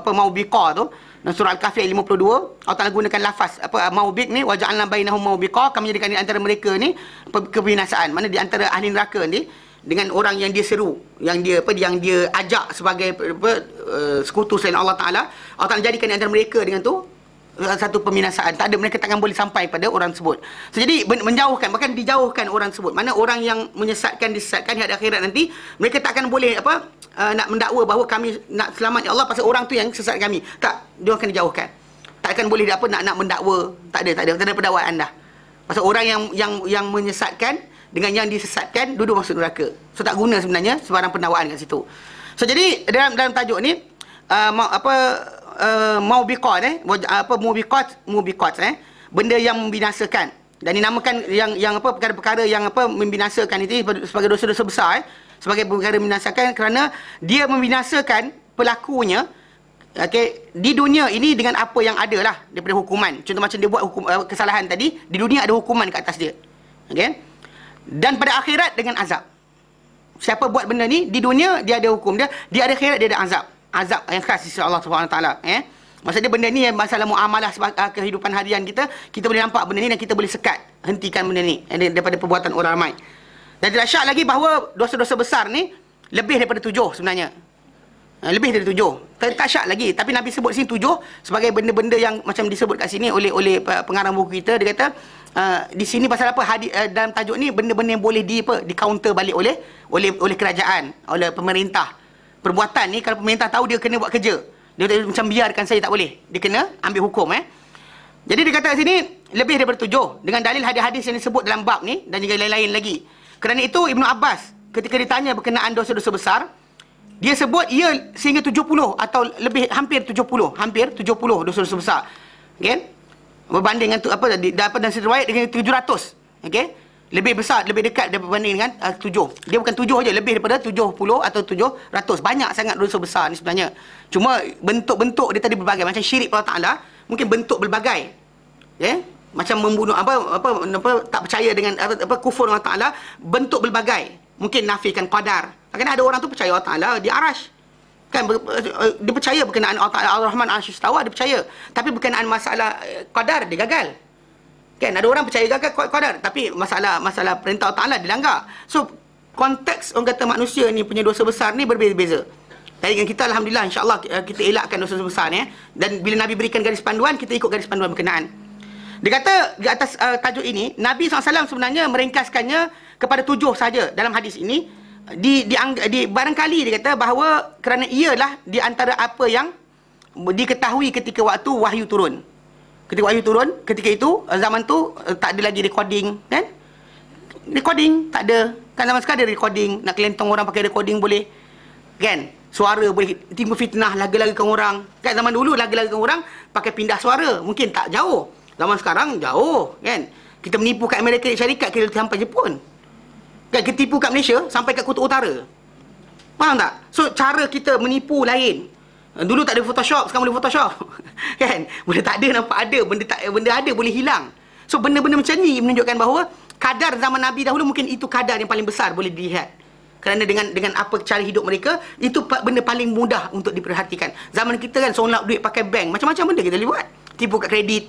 A: maubiqa tu dalam surah Al-Kahfi ayat 52, Allah Taala gunakan lafaz maubiq ni, wa ja'alna bainahum maubiqa, kami jadikan di antara mereka ni kebinasaan. Mana di antara ahli neraka ni dengan orang yang dia seru, yang dia ajak sebagai sekutu selain Allah Taala jadikan di antara mereka dengan tu satu pembinasaan. Tak ada, mereka takkan boleh sampai pada orang tersebut. So, jadi menjauhkan, bahkan dijauhkan orang tersebut. Mana orang yang disesatkan di akhirat nanti, mereka takkan boleh nak mendakwa bahawa kami nak selamat ya Allah pasal orang tu yang sesat kami. Tak, dia akan dijauhkan. Takkan boleh nak mendakwa. Tak ada pendakwaan dah. Pasal orang yang menyesatkan dengan yang disesatkan duduk masuk neraka. So tak guna sebenarnya sebarang pendakwaan kat situ. So jadi dalam tajuk ni mubiqat benda yang membinasakan, dan dinamakan yang perkara-perkara yang membinasakan itu sebagai dosa-dosa besar sebagai perkara membinasakan kerana dia membinasakan pelakunya di dunia ini dengan apa yang ada lah daripada hukuman. Contoh macam dia buat kesalahan tadi, di dunia ada hukuman ke atas dia. Dan pada akhirat dengan azab. Siapa buat benda ni di dunia dia ada hukum dia, di akhirat dia ada azab. Azab yang khas sisi Allah Subhanahu taala. Maksudnya benda ni masalah muamalah kehidupan harian kita boleh nampak benda ni dan kita boleh sekat, hentikan benda ni daripada perbuatan orang ramai. Dan tidak syak lagi bahawa dosa-dosa besar ni lebih daripada 7 sebenarnya. Lebih dari 7. Tak syak lagi. Tapi Nabi sebut sini 7 sebagai benda-benda yang macam disebut kat sini oleh pengarang buku kita. Dia kata di sini pasal apa? Dalam tajuk ni benda-benda yang boleh di counter balik oleh kerajaan, oleh pemerintah. Perbuatan ni kalau pemerintah tahu dia kena buat kerja, dia macam biarkan saya tak boleh. Dia kena ambil hukum Jadi dia kata kat sini lebih daripada 7 dengan dalil hadis-hadis yang disebut dalam bab ni dan juga lain-lain lagi. Kerana itu Ibnu Abbas ketika ditanya berkenaan dosa-dosa besar, dia sebut ia sehingga 70 atau lebih, hampir 70 dosa-dosa besar. Berbanding dengan dalam satu riwayat dengan 700. Lebih besar, lebih dekat berbanding dengan 7. Dia bukan 7 saja, lebih daripada 70 atau 700. Banyak sangat dosa besar ni sebenarnya. Cuma bentuk-bentuk dia tadi berbagai. Macam syirik Allah Taala mungkin bentuk berbagai. Macam membunuh tak percaya dengan kufur Allah Taala, bentuk berbagai. Mungkin nafikan qadar. Kan ada orang tu percaya Allah Taala di Arash. Kan dia percaya berkenaan Allah Taala Ar-Rahman Arsy Istawa, dia percaya. Tapi berkenaan masalah qadar dia gagal. Kan ada orang percaya gagal qadar, tapi masalah perintah Allah Taala dilanggar. So konteks orang kata manusia ni punya dosa besar ni berbeza-beza. Tapi dengan kita alhamdulillah insya-Allah kita elakkan dosa besar ni dan bila Nabi berikan garis panduan, kita ikut garis panduan berkenaan. Dia kata di atas tajuk ini Nabi SAW sebenarnya meringkaskannya kepada 7 saja dalam hadis ini. Barangkali dia kata bahawa kerana ialah di antara apa yang diketahui ketika waktu wahyu turun. Ketika itu zaman tu tak ada lagi recording, kan? Recording tak ada. Kan zaman sekarang ada recording, nak kelentong orang pakai recording boleh. Kan? Suara boleh timbul fitnah, laga-lagakan orang. Kan zaman dulu laga-lagakan orang pakai pindah suara, mungkin tak jauh. Zaman sekarang jauh, kan? Kita menipu kat Amerika Syarikat, kita sampai Jepun. Kan kita tipu kat Malaysia sampai kat Kutub Utara. Faham tak? So cara kita menipu lain. Dulu tak ada Photoshop, sekarang boleh Photoshop. Kan? Benda tak ada nampak ada, benda ada boleh hilang. So benda-benda macam ni menunjukkan bahawa kadar zaman Nabi dahulu mungkin itu kadar yang paling besar boleh dilihat. Kerana dengan apa cara hidup mereka, itu benda paling mudah untuk diperhatikan. Zaman kita kan sonlap duit pakai bank, macam-macam benda kita boleh buat. Tipu kat kredit.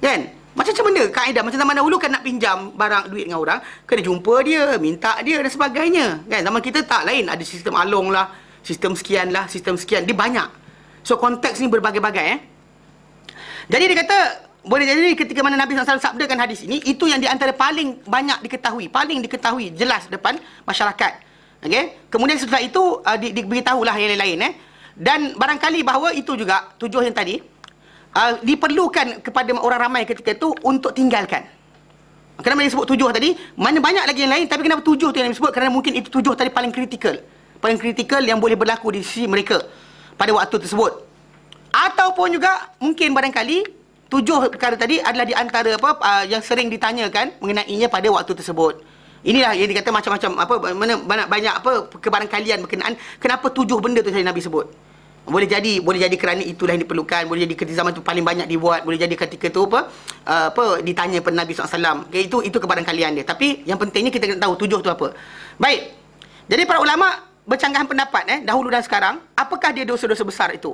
A: Kan? Macam-macam benda, kaedah. Macam zaman dahulu kan nak pinjam barang duit dengan orang, kena jumpa dia, minta dia dan sebagainya. Kan? Zaman kita tak lain, ada sistem along lah, sistem sekian lah, sistem sekian. Dia banyak. So konteks ni berbagai-bagai. Jadi dia kata, boleh jadi ketika mana Nabi SAW sabdakan hadis ini, itu yang di antara paling banyak diketahui jelas depan masyarakat. Kemudian setelah itu diberitahulah yang lain-lain. Dan barangkali bahawa itu juga 7 yang tadi diperlukan kepada orang ramai ketika itu untuk tinggalkan. Kenapa dia sebut 7 tadi? Mana banyak lagi yang lain, tapi kenapa 7 tu yang disebut? Kerana mungkin itu 7 tadi paling kritikal yang boleh berlaku di sisi mereka pada waktu tersebut. Ataupun juga mungkin barangkali 7 perkara tadi adalah di antara yang sering ditanyakan mengenainya pada waktu tersebut. Inilah yang dikata macam-macam banyak kebarangkalian berkenaan kenapa 7 benda tu tadi Nabi sebut. Boleh jadi kerana itulah yang diperlukan, boleh jadi ketika zaman tu paling banyak dibuat, boleh jadi ketika tu ditanya pada Nabi SAW. Itu kebarangkalian dia. Tapi yang pentingnya kita kena tahu 7 tu apa. Baik. Jadi para ulama bercanggahan pendapat dahulu dan sekarang, apakah dia dosa-dosa besar itu?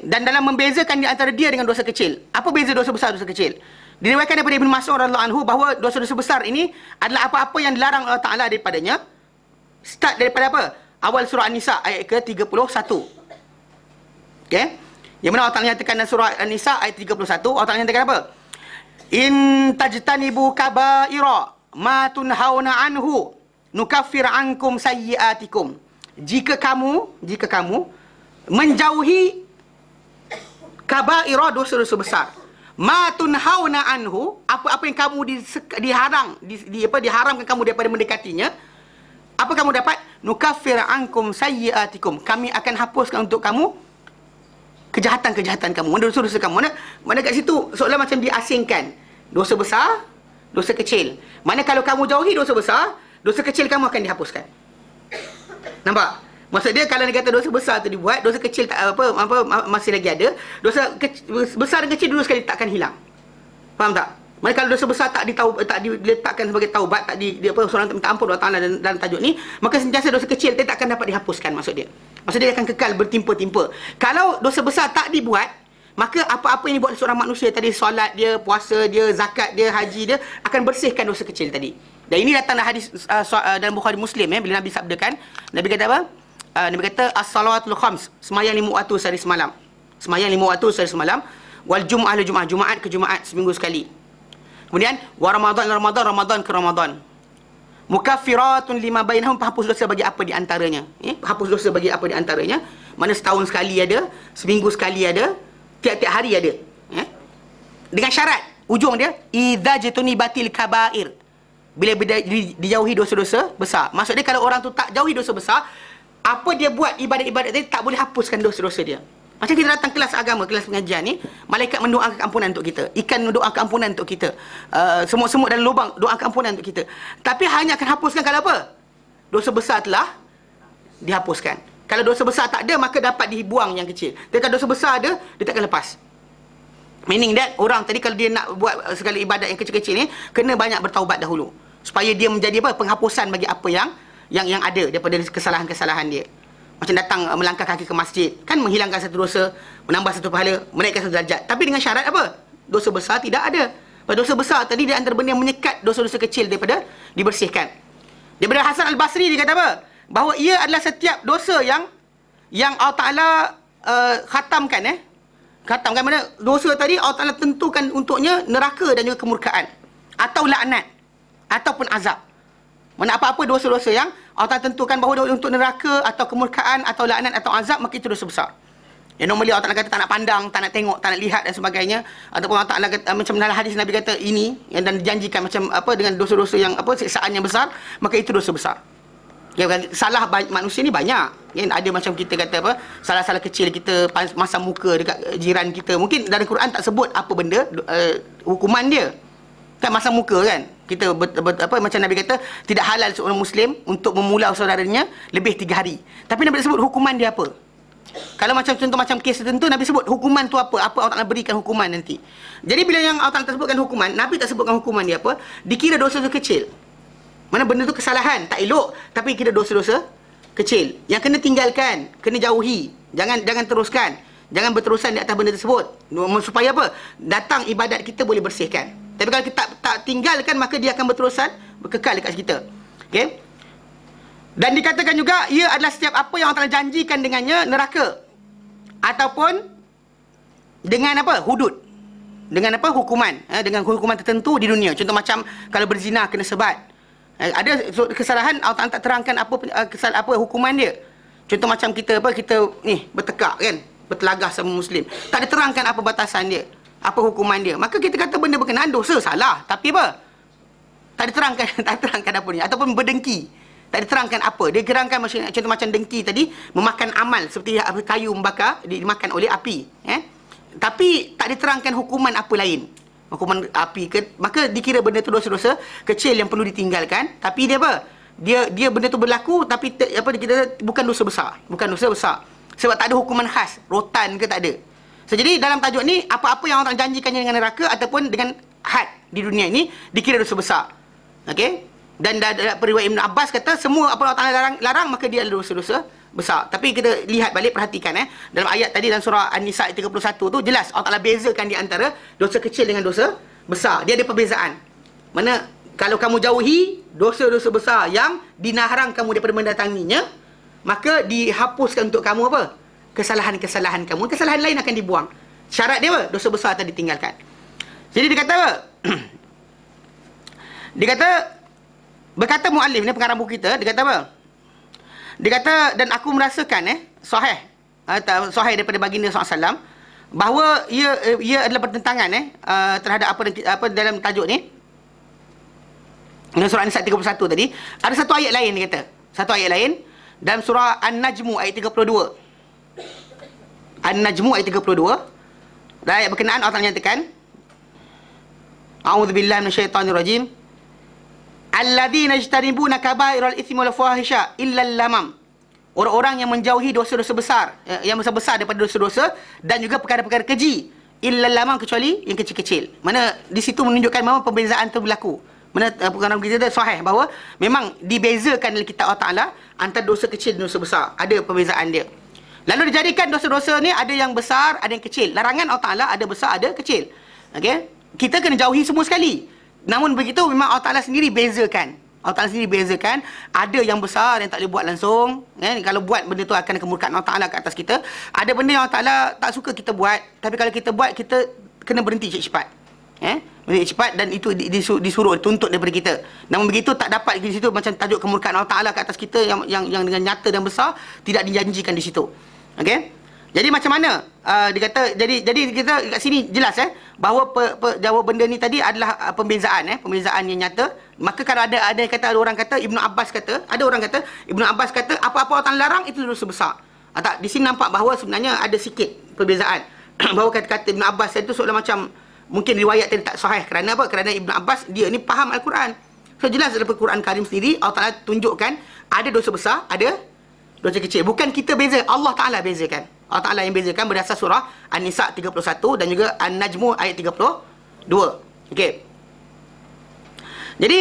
A: Dan dalam membezakan di antara dia dengan dosa kecil. Apa beza dosa besar dosa kecil? Diriwayatkan daripada Ibnu Mas'ud radhiyallahu anhu bahawa dosa-dosa besar ini adalah apa-apa yang dilarang Allah Taala daripadanya. Start daripada apa? Awal surah An-Nisa ayat ke-31. Yang mana Allah Taala nyatakan dalam surah An-Nisa ayat 31, Allah Taala nyatakan apa? In tajtanibu kaba'ira ma tunhauna anhu nukaffir ankum sayyi'atikum. Jika kamu menjauhi kaba'ira, dosa-dosa besar, ma tunhauna anhu, apa-apa yang kamu diharamkan kamu daripada mendekatinya, apa kamu dapat? nukaffir ankum sayyiatikum. Kami akan hapuskan untuk kamu kejahatan-kejahatan kamu, dosa-dosa kamu. Mana kat situ seolah macam diasingkan. Dosa besar, dosa kecil. Mana kalau kamu jauhi dosa besar, dosa kecil kamu akan dihapuskan. Nampak? Maksud dia kalau dia kata dosa besar tu dibuat, dosa kecil tak masih lagi ada, dosa besar dan kecil dulu sekali takkan hilang. Faham tak? Mana kalau dosa besar tak diletakkan sebagai taubat, seorang tak minta ampun Allah Taala dalam tajuk ni, maka sentiasa dosa kecil dia takkan dapat dihapuskan, maksud dia. Maksud dia akan kekal bertimpa-timpa. Kalau dosa besar tak dibuat, maka apa-apa yang dibuat seorang manusia tadi, solat dia, puasa dia, zakat dia, haji dia, akan bersihkan dosa kecil tadi. Dan ini datang dalam hadis dalam Bukhari Muslim, bila Nabi sabdakan, Nabi kata apa? Nabi kata as-salawatul khams, semayang 5 waktu sehari semalam. Semayang 5 waktu sehari semalam. Wal jum'ah li jum'ah, Jumaat ke Jumaat seminggu sekali. Kemudian wa Ramadan Ramadan ke Ramadan. Mukaffiratun lima bainahum, hapus dosa bagi apa di antaranya. Hapus dosa bagi apa di antaranya. Mana setahun sekali ada, seminggu sekali ada, tiap-tiap hari ada. Dengan syarat, ujung dia idza jatuni batil kabair. Bila dijauhi dosa-dosa besar. Maksud dia kalau orang tu tak jauhi dosa besar, apa dia buat ibadat-ibadat tadi tak boleh hapuskan dosa-dosa dia. Macam kita datang kelas agama, kelas pengajian ni, malaikat mendoakan ampunan untuk kita, ikan mendoakan ampunan untuk kita, semut-semut dalam lubang doakan ampunan untuk kita. Tapi hanya akan hapuskan kalau apa? Dosa besar telah dihapuskan. Kalau dosa besar tak ada, maka dapat dibuang yang kecil. Tapi kalau dosa besar ada, dia takkan lepas. Meaning that orang tadi kalau dia nak buat segala ibadat yang kecil-kecil ni, kena banyak bertaubat dahulu, supaya dia menjadi apa? Penghapusan bagi apa yang ada daripada kesalahan-kesalahan dia. Macam datang melangkah kaki ke masjid, kan menghilangkan satu dosa, menambah satu pahala, menaikkan satu derajat. Tapi dengan syarat apa? Dosa besar tidak ada. Dosa besar tadi dia antara benda yang menyekat dosa-dosa kecil daripada dibersihkan. Daripada Hasan Al-Basri dia kata apa? Bahawa ia adalah setiap dosa yang Allah Ta'ala khatamkan. Khatamkan mana? Dosa tadi Allah Ta'ala tentukan untuknya neraka dan juga kemurkaan, atau laknat, ataupun azab. Mana apa-apa dosa-dosa yang Allah Ta'ala tentukan bahawa untuk neraka atau kemurkaan atau laknat atau azab, maka itu dosa besar. Yang normally Allah Ta'ala kata tak nak pandang, tak nak tengok, tak nak lihat dan sebagainya. Ataupun Allah Ta'ala kata, macam dalam hadis Nabi kata ini, yang dan dijanjikan macam apa dengan dosa-dosa yang apa, siksaan yang besar, maka itu dosa besar. Ya, salah manusia ni banyak. Ya, ada macam kita kata apa, salah-salah kecil kita masam muka dekat jiran kita. Mungkin dalam Quran tak sebut apa benda hukuman dia. Kan masam muka kan. Kita macam Nabi kata tidak halal seorang Muslim untuk memulau saudaranya lebih 3 hari. Tapi Nabi sebut hukuman dia apa. Kalau macam contoh macam kes tertentu, Nabi sebut hukuman tu apa Allah Ta'ala berikan hukuman nanti. Jadi bila yang Allah Ta'ala sebutkan hukuman, Nabi tak sebutkan hukuman dia apa, dikira dosa-dosa kecil. Mana benda tu kesalahan, tak elok, tapi kira dosa-dosa kecil yang kena tinggalkan, kena jauhi. Jangan teruskan. Jangan berterusan di atas benda tersebut. Supaya apa? Datang ibadat kita boleh bersihkan. Tapi kalau kita tak tinggalkan, maka dia akan berterusan, kekal dekat kita. Okey? Dan dikatakan juga, ia adalah setiap apa yang Allah Ta'ala janjikan dengannya neraka. Ataupun dengan apa? Hudud. Dengan apa? Hukuman. Dengan hukuman tertentu di dunia. Contoh macam kalau berzina kena sebat. Ada kesalahan Allah Ta'ala tak terangkan apa hukuman dia. Contoh macam kita ni bertekak kan, bertelagah sama Muslim. Tak diterangkan apa batasan dia, apa hukuman dia. Maka kita kata benda berkenaan dosa salah, tapi apa? Tak diterangkan apa ni. Ataupun berdengki, tak diterangkan apa. Dia terangkan contoh macam dengki tadi, memakan amal seperti kayu membakar dimakan oleh api. Tapi tak diterangkan hukuman apa lain. Hukuman api ke, maka dikira benda tu dosa-dosa kecil yang perlu ditinggalkan. Tapi dia apa? Dia benda tu berlaku, tapi kita bukan dosa besar. Bukan dosa besar. Sebab tak ada hukuman khas, rotan ke tak ada. So, jadi dalam tajuk ni, apa-apa yang Allah janjikannya dengan neraka ataupun dengan had di dunia ini, dikira dosa besar. Okey? Dan periwayat Ibn Abbas kata, semua apa Allah larang, maka dia adalah dosa-dosa besar. Tapi kita lihat balik, perhatikan dalam ayat tadi dalam surah An-Nisa 31 tu, jelas Allah Ta'ala bezakan di antara dosa kecil dengan dosa besar. Dia ada perbezaan. Mana kalau kamu jauhi dosa-dosa besar yang dinaharang kamu daripada mendatanginya, maka dihapuskan untuk kamu apa? Kesalahan-kesalahan kamu. Kesalahan lain akan dibuang. Syarat dia apa? Dosa besar tadi ditinggalkan. Jadi dia kata apa? Dia kata, berkata muallif ni, pengarang buku kita, dia kata apa? Dia kata, dan aku merasakan sahih daripada baginda SAW, bahawa ia adalah pertentangan terhadap apa dalam tajuk ni. Dalam surah An-Nisa 31 tadi, ada satu ayat lain dia kata. Satu ayat lain, dalam surah An-Najmu ayat 32. An-Najmu ayat 32. Dan ayat berkenaan Allah Ta'ala nyatakan, A'udzubillahi minasyaitonirrajim. Alladzina yajtanibuna kaba'iral itsmi wal fawahisha illa lamam. Orang-orang yang menjauhi dosa-dosa besar, yang besar-besar daripada dosa-dosa dan juga perkara-perkara keji, illa lamam, kecuali yang kecil-kecil. Mana di situ menunjukkan memang perbezaan itu berlaku. Mana perkara kita sahih bahawa memang dibezakan dalam kitab Allah Taala antara dosa kecil dan dosa besar. Ada perbezaan dia. Lalu dijadikan dosa-dosa ni ada yang besar, ada yang kecil. Larangan Allah Taala ada besar, ada kecil. Okey? Kita kena jauhi semua sekali. Namun begitu memang Allah Taala sendiri bezakan. Allah Ta'ala sendiri bezakan, ada yang besar yang tak boleh buat langsung, kalau buat benda tu akan kemurkaan Allah Ta'ala ke atas kita. Ada benda yang Allah Ta'ala tak suka kita buat, tapi kalau kita buat, kita kena berhenti cepat-cepat. Berhenti cepat, dan itu disuruh, dituntut daripada kita. Namun begitu tak dapat di situ macam tajuk kemurkaan Allah Ta'ala ke atas kita yang dengan nyata dan besar, tidak dijanjikan di situ. Okey? Jadi macam mana? Dia kata, jadi kita kat sini jelas bahawa jawab benda ni tadi adalah pembezaan yang nyata. Maka kalau ada orang kata Ibnu Abbas kata, ada orang kata Ibnu Abbas kata apa-apa Allah Taala larang itu dosa besar. Tak, di sini nampak bahawa sebenarnya ada sikit perbezaan. Bahawa kata-kata Ibnu Abbas itu seolah macam mungkin riwayat tadi tak sahih. Kerana apa? Kerana Ibnu Abbas dia ni faham Al-Quran. So jelas dalam Al-Quran Karim sendiri Allah Taala tunjukkan ada dosa besar, ada dosa kecil. Bukan kita beza, Allah Taala bezakan. Allah Ta'ala yang bezakan berdasar surah An-Nisa 31 dan juga An-Najmu ayat 32. Okey. Jadi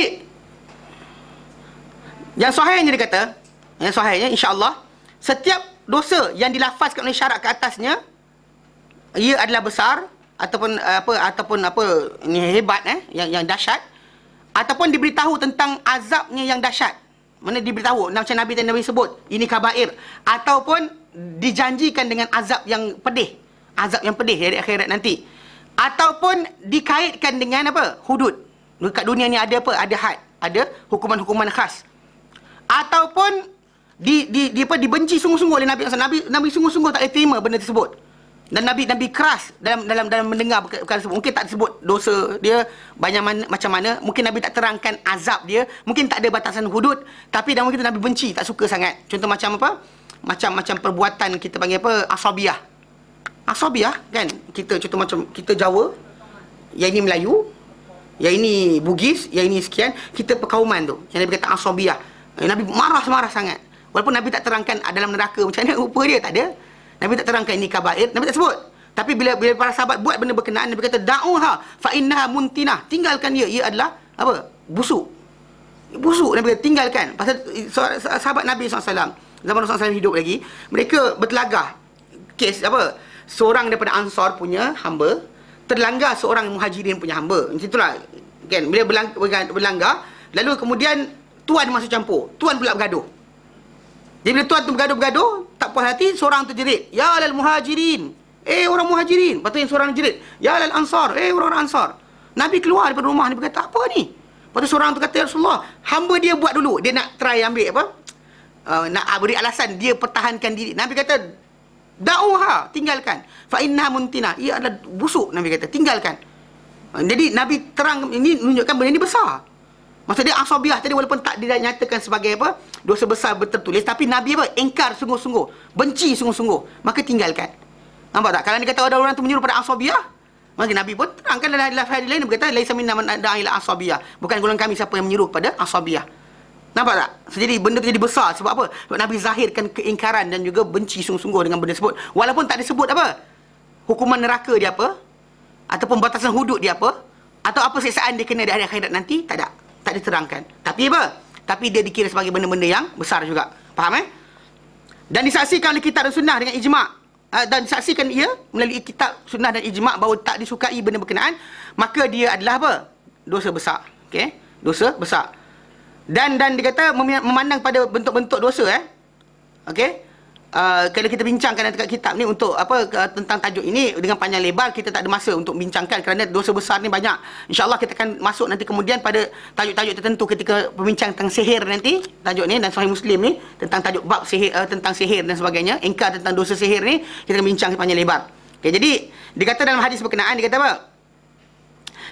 A: yang sahihnya dia kata, yang sahihnya insya-Allah setiap dosa yang dilafazkan oleh syarat ke atasnya ia adalah besar ataupun ini hebat yang dahsyat, ataupun diberitahu tentang azabnya yang dahsyat. Mana diberitahu macam Nabi sebut ini kabair, ataupun dijanjikan dengan azab yang pedih dari akhirat nanti, ataupun dikaitkan dengan apa? Hudud. Dekat dunia ni ada apa? Ada had, ada hukuman-hukuman khas, ataupun dibenci sungguh-sungguh oleh Nabi. Nabi sungguh-sungguh tak boleh terima benda tersebut, dan Nabi keras dalam mendengar perkara tersebut. Mungkin tak disebut dosa dia macam mana, mungkin Nabi tak terangkan azab dia, mungkin tak ada batasan hudud, tapi dalam kita Nabi benci, tak suka sangat. Contoh macam apa? Macam perbuatan kita panggil apa? Asabiah kan, kita contoh macam kita Jawa, yang ini Melayu, yang ini Bugis, yang ini sekian, kita perkauman tu yang Nabi kata asabiah. Nabi marah sangat, walaupun Nabi tak terangkan dalam neraka macam mana rupa dia, tak ada. Nabi tak terangkan ini kabair, Nabi tak sebut. Tapi bila para sahabat buat benda berkenaan, Nabi kata da'uha fa innaha muntinah, tinggalkan ia adalah apa? Busuk, Nabi kata tinggalkan. Pasal sahabat Nabi SAW zaman Rasulullah SAW hidup lagi, mereka bertelagah kes apa, seorang daripada Ansar punya hamba terlanggar seorang Muhajirin punya hamba. Macam itulah kan, bila berlanggar, lalu kemudian tuan masuk campur, tuan pula bergaduh. Jadi bila tuan tu bergaduh, tak puas hati, seorang tu jerit, ya lal muhajirin, orang muhajirin. Lepas tu yang seorang jerit, ya lal ansar, orang ansar. Nabi keluar daripada rumah, Nabi kata, apa ni? Lepas tu seorang tu kata, ya Rasulullah, hamba dia buat dulu, dia nak try ambil apa, nak beri alasan, dia pertahankan diri. Nabi kata, da'uha, tinggalkan, fa innaha muntina, ia adalah busuk. Nabi kata, tinggalkan. Jadi Nabi terang, ini menunjukkan benda ini besar. Maksud dia asabiah tadi, walaupun tak dinyatakan sebagai apa, dosa besar tertulis, tapi Nabi apa? Engkar sungguh-sungguh, benci sungguh-sungguh, maka tinggalkan. Nampak tak? Kalau dia kata ada orang tu menyuruh pada asabiah, maka Nabi pun terangkan dalam hadis lain, dia kata laisa minna man da'a ila asabiah, bukan golongan kami siapa yang menyuruh pada asabiah. Nampak tak? Jadi benda tu jadi besar sebab apa? Sebab Nabi zahirkan keingkaran dan juga benci sungguh-sungguh dengan benda tersebut, walaupun tak disebut apa? Hukuman neraka dia apa? Ataupun batasan hudud dia apa? Atau apa siksaan dia kena di hari akhirat nanti, tak ada. Tak diterangkan. Tapi apa? Tapi dia dikira sebagai benda-benda yang besar juga. Faham Dan disaksikan oleh kitab dan sunnah dengan ijma'. Dan disaksikan ia melalui kitab, sunnah dan ijma' bahawa tak disukai benda berkenaan, maka dia adalah apa? Dosa besar. Okey? Dosa besar. Dan dia kata memandang pada bentuk-bentuk dosa okey? Kalau kita bincangkan dekat kitab ni untuk apa tentang tajuk ini dengan panjang lebar, kita tak ada masa untuk bincangkan kerana dosa besar ni banyak. InsyaAllah kita akan masuk nanti kemudian pada tajuk-tajuk tertentu ketika berbincang tentang sihir nanti, tajuk ni, dan Sahih Muslim ni tentang tajuk bab sihir, tentang sihir dan sebagainya, ingkar tentang dosa sihir ni, kita akan bincang panjang lebar. Okay, jadi dikata dalam hadis berkenaan, dia kata apa?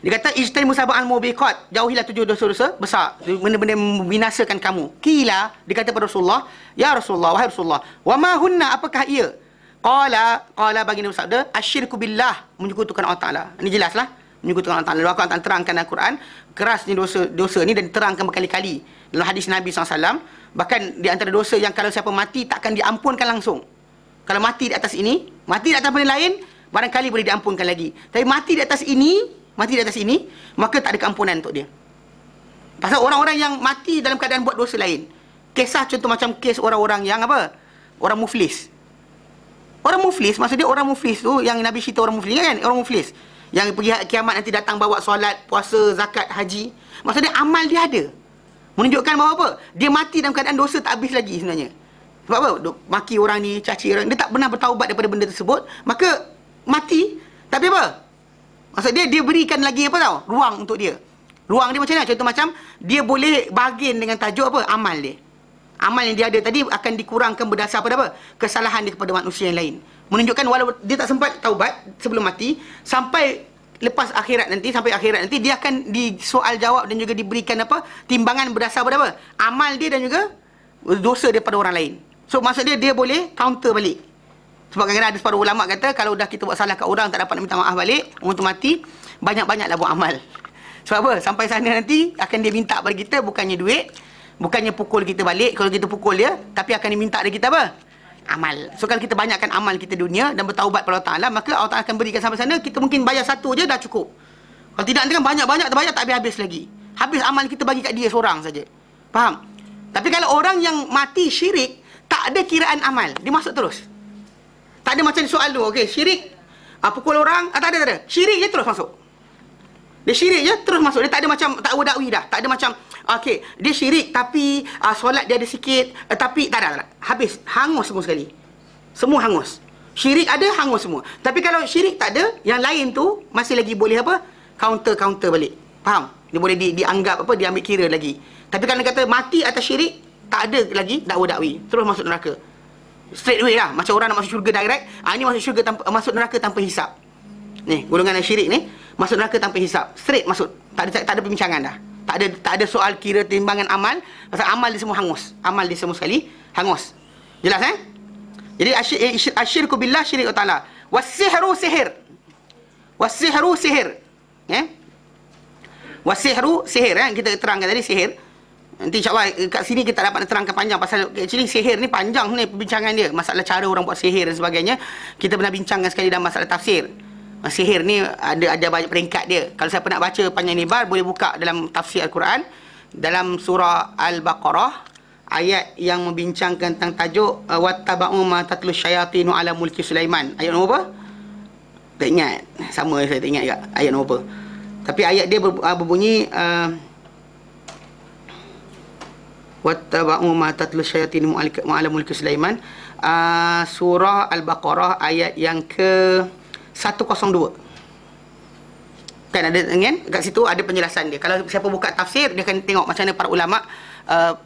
A: Dia kata ijtanibu sab'al mubiqat, jauhilah 7 dosa-dosa besar, benda-benda yang membinasakan kamu. Qila, dia kata pada Rasulullah, ya Rasulullah, wahai Rasulullah, wa ma hunna, apakah ia? Qala baginda bersabda, asyirku billah, menyekutukan Allah Taala. Ini jelaslah, menyekutukan Allah Taala. Lalu Allah Taala terangkan dalam Al-Quran kerasnya dosa ni, dan diterangkan berkali-kali dalam hadis Nabi SAW. Bahkan di antara dosa yang kalau siapa mati takkan diampunkan langsung. Kalau mati di atas ini, mati di atas benda lain, barangkali boleh diampunkan lagi. Tapi mati di atas ini, maka tak ada keampunan untuk dia. Pasal orang-orang yang mati dalam keadaan buat dosa lain. Kisah contoh macam kes orang-orang yang apa? Orang muflis. Orang muflis, maksud dia orang muflis tu, yang Nabi cerita orang muflis kan? Orang muflis. Yang pergi kiamat nanti datang bawa solat, puasa, zakat, haji. Maksud dia amal dia ada. Menunjukkan bahawa apa? Dia mati dalam keadaan dosa tak habis lagi sebenarnya. Sebab apa? Maki orang ni, caci orang. Dia tak pernah bertaubat daripada benda tersebut. Maka mati. Tapi apa? Maksud dia berikan lagi apa tau? Ruang untuk dia. Ruang dia macam mana? Contoh macam, dia boleh bargain dengan tajuk apa? Amal dia. Amal yang dia ada tadi akan dikurangkan berdasar pada apa? Kesalahan dia kepada manusia yang lain. Menunjukkan walaupun dia tak sempat taubat sebelum mati, sampai lepas akhirat nanti, dia akan disoal jawab dan juga diberikan apa? Timbangan berdasar pada apa? Amal dia dan juga dosa daripada orang lain. So maksud dia boleh counter balik. Sebab kadang-kadang ada separuh ulama kata, kalau dah kita buat salah kat orang tak dapat nak minta maaf balik, orang tu mati, banyak-banyaklah buat amal. Sebab apa? Sampai sana nanti akan dia minta pada kita bukannya duit, bukannya pukul kita balik kalau kita pukul dia, tapi akan diminta dari kita apa? Amal. So kalau kita banyakkan amal kita dunia dan bertaubat kepada Allah Ta'ala, maka Allah Ta'ala akan berikan sampai sana, kita mungkin bayar satu je dah cukup. Kalau tidak, nanti kan banyak-banyak terbayar tak habis-habis lagi. Habis amal kita bagi kat dia seorang saja. Faham? Tapi kalau orang yang mati syirik, tak ada kiraan amal, dia masuk terus. Tak ada macam soal tu, okey, syirik, pukul orang, tak ada. Syirik je terus masuk. Dia syirik je terus masuk. Dia tak ada macam tak dakwi dah. Tak ada macam okey, dia syirik tapi solat dia ada sikit, tapi tak ada. Habis, hangus semua sekali. Semua hangus. Syirik ada, hangus semua. Tapi kalau syirik tak ada, yang lain tu masih lagi boleh apa? Counter balik. Faham? Dia boleh dianggap apa? Diambil kira lagi. Tapi kalau kata mati atas syirik, tak ada lagi dakwi, terus masuk neraka. Straight away lah. Macam orang nak masuk syurga direct, ini masuk neraka tanpa hisap. Ni, golongan yang syirik ni masuk neraka tanpa hisap. Straight masuk. Tak ada perbincangan dah. Tak ada soal kira timbangan amal. Pasal amal dia semua hangus. Amal dia semua sekali hangus. Jelas Jadi asyirku billah, syirik ta'ala. Wasihru sihir. Wasihru sihir. Wasihru sihir. Kita terangkan tadi sihir. Nanti insyaAllah kat sini kita dapat terangkan panjang. Pasal actually sihir ni panjang ni perbincangan dia. Masalah cara orang buat sihir dan sebagainya. Kita pernah bincangkan sekali dalam masalah tafsir. Sihir ni ada banyak peringkat dia. Kalau siapa nak baca panjang lebar, boleh buka dalam tafsir Al-Quran, dalam surah Al-Baqarah, ayat yang membincangkan tentang tajuk wattaba'u ma tatlu syayatinu ala mulki Sulaiman. Ayat nombor apa? Tak ingat. Sama saya tak ingat juga ayat nombor apa. Tapi ayat dia berbunyi wattaba'u ma tatlu syayatinu ala mulki Sulaiman. Surah Al-Baqarah ayat yang ke 102. Kan ada kan? Kat situ ada penjelasan dia. Kalau siapa buka tafsir, dia akan tengok macam mana para ulama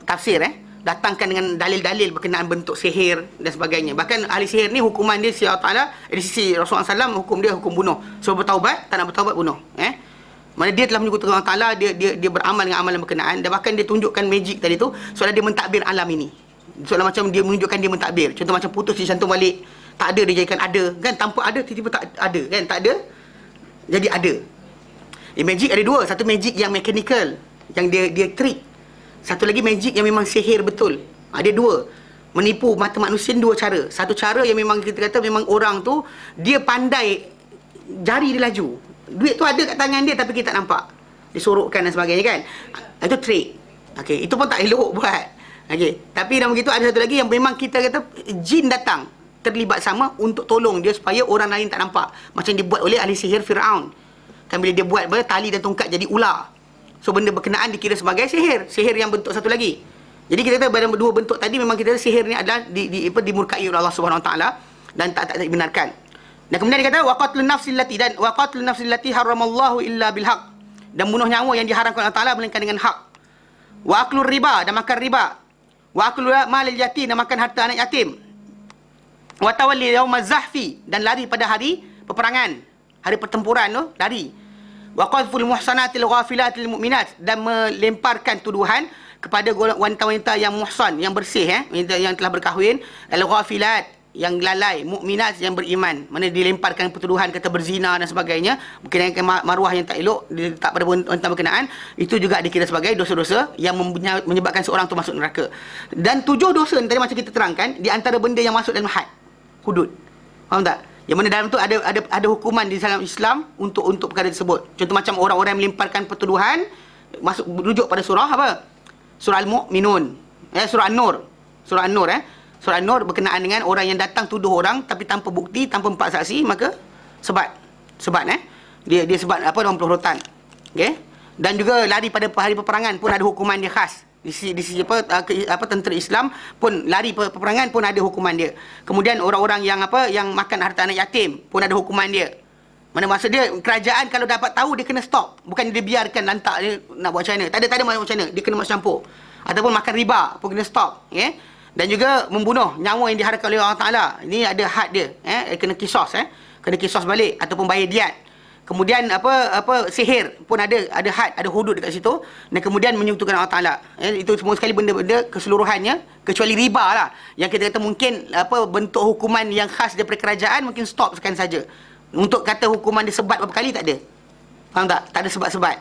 A: tafsir datangkan dengan dalil-dalil berkenaan bentuk sihir dan sebagainya. Bahkan ahli sihir ni hukuman dia si Allah Taala, dari sisi Rasulullah SAW, hukum dia hukum bunuh. So bertaubat, tak nak bertaubat bunuh. Mana dia telah menyekutukan Allah Taala, dia beramal dengan amalan berkenaan, dan bahkan dia tunjukkan magic tadi tu soalan dia mentadbir alam ini. Soalan macam dia menunjukkan dia mentadbir. Contoh macam putus dicantum balik, tak ada dia jadikan ada, kan? Tanpa ada tiba-tiba tak ada, kan? Tak ada jadi ada. Magic ada dua. Satu magic yang mechanical, yang dia trick. Satu lagi magic yang memang sihir betul. Ada dua. Menipu mata manusia dua cara. Satu cara yang memang kita kata memang orang tu dia pandai, jari dia laju. Duit tu ada kat tangan dia tapi kita tak nampak. Disorokkan dan sebagainya, kan? Itu trick. Okey, itu pun tak elok buat. Okey, tapi dalam begitu ada satu lagi yang memang kita kata jin datang terlibat sama untuk tolong dia supaya orang lain tak nampak. Macam dibuat oleh ahli sihir Fir'aun. Kan bila dia buat tali dan tongkat jadi ular. So benda berkenaan dikira sebagai sihir. Sihir yang bentuk satu lagi. Jadi kita kata dalam dua bentuk tadi memang kita kata sihir ni adalah dimurkai oleh Allah Subhanahu Wa Taala dan tak dibenarkan. Dan kemudian dia kata waqatlun nafsil lati haramallahu illa bil haq. Dan bunuh nyawa yang diharamkan Allah Taala melainkan dengan hak. Wa aklur riba, dan makan riba. Wa aklul malil yatim, dan makan harta anak yatim. Wa tawalli yaumaz zahfi, dan lari pada hari peperangan, hari pertempuran tu lari. wa qadhful muhsanatil ghafilatil mu'minat, dan melemparkan tuduhan kepada wanita-wanita yang muhsan, yang bersih, yang telah berkahwin, al-ghafilat, yang lalai, mukminat, yang beriman. Mana dilemparkan pertuduhan kata berzina dan sebagainya, berkenaan maruah yang tak elok diletak pada wanita berkenaan, itu juga dikira sebagai dosa-dosa yang menyebabkan seorang tu masuk neraka. Dan 7 dosa ni tadi macam kita terangkan, di antara benda yang masuk dalam had, hudud. Faham tak? Yang mana dalam tu ada hukuman di dalam Islam untuk perkara tersebut. Contoh macam orang-orang yang melemparkan pertuduhan, masuk rujuk pada surah apa? Surah Al-Mu'minun. Surah An-Nur. Surah An-Nur Surah An-Nur berkenaan dengan orang yang datang tuduh orang tapi tanpa bukti, tanpa 4 saksi, maka sebat. Dia sebat apa, 20 rotan. Okey. Dan juga lari pada hari peperangan pun ada hukuman dia khas. Di sisi tentera Islam pun lari peperangan pun ada hukuman dia. Kemudian orang-orang yang makan harta anak yatim pun ada hukuman dia. Mana maksud dia, kerajaan kalau dapat tahu dia kena stop. Bukan dia biarkan lantak dia nak buat macam mana. Tak ada macam mana. Dia kena masuk campur. Ataupun makan riba pun kena stop. Okay? Dan juga membunuh nyawa yang diharapkan oleh Allah Ta'ala. Ini ada had dia. Kena kisos. Kena kisos balik. Ataupun bayar diat. Kemudian sihir pun ada had, ada hudud dekat situ. Dan kemudian menyekutukan Allah Ta'ala. Itu semua sekali benda-benda keseluruhannya. Kecuali riba lah. Yang kita kata mungkin bentuk hukuman yang khas daripada kerajaan mungkin stop sekian saja. Untuk kata hukuman disebat berapa kali tak ada. Faham tak? Tak ada sebat-sebat.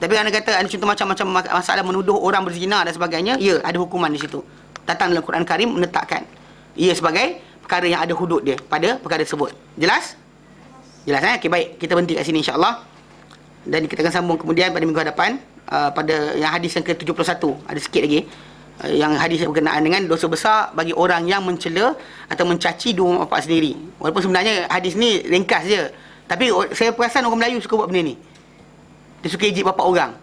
A: Tapi anda kata ada contoh macam masalah menuduh orang berzina dan sebagainya, ya, ada hukuman di situ. Datang dalam Quran Karim menetapkan ia sebagai perkara yang ada hudud dia pada perkara tersebut. Jelas? Jelas Okey, baik. Kita berhenti kat sini insya-Allah. Dan kita akan sambung kemudian pada minggu hadapan pada yang hadis yang ke-71. Ada sikit lagi. Yang hadis berkenaan dengan dosa besar bagi orang yang mencela atau mencaci dua bapa sendiri. Walaupun sebenarnya hadis ni ringkas je. Tapi saya perasan orang Melayu suka buat benda ni. Dia suka ejek bapa orang.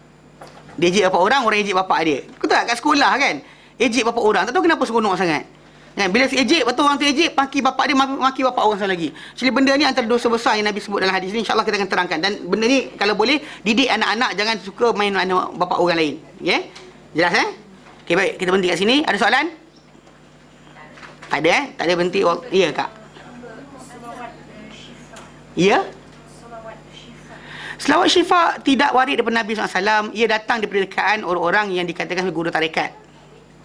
A: Dia ejek bapa orang ejek bapa dia. Betul tak? Kat sekolah kan? Ejek bapa orang. Tak tahu kenapa seronok sangat. Kan? Bila si ejek, betul orang tu ejek, maki bapa dia, maki bapa orang sekali lagi. Jadi benda ni antara dosa besar yang Nabi sebut dalam hadis ni. InsyaAllah kita akan terangkan. Dan benda ni kalau boleh, didik anak-anak jangan suka main anak bapa orang lain. Okay? Jelas Okey, baik. Kita berhenti kat sini. Ada soalan? Tak ada Tak ada berhenti. Ya, Kak. Ya? Selawat syifa tidak warid daripada Nabi SAW. Ia datang daripada rekaan orang-orang yang dikatakan guru tarekat.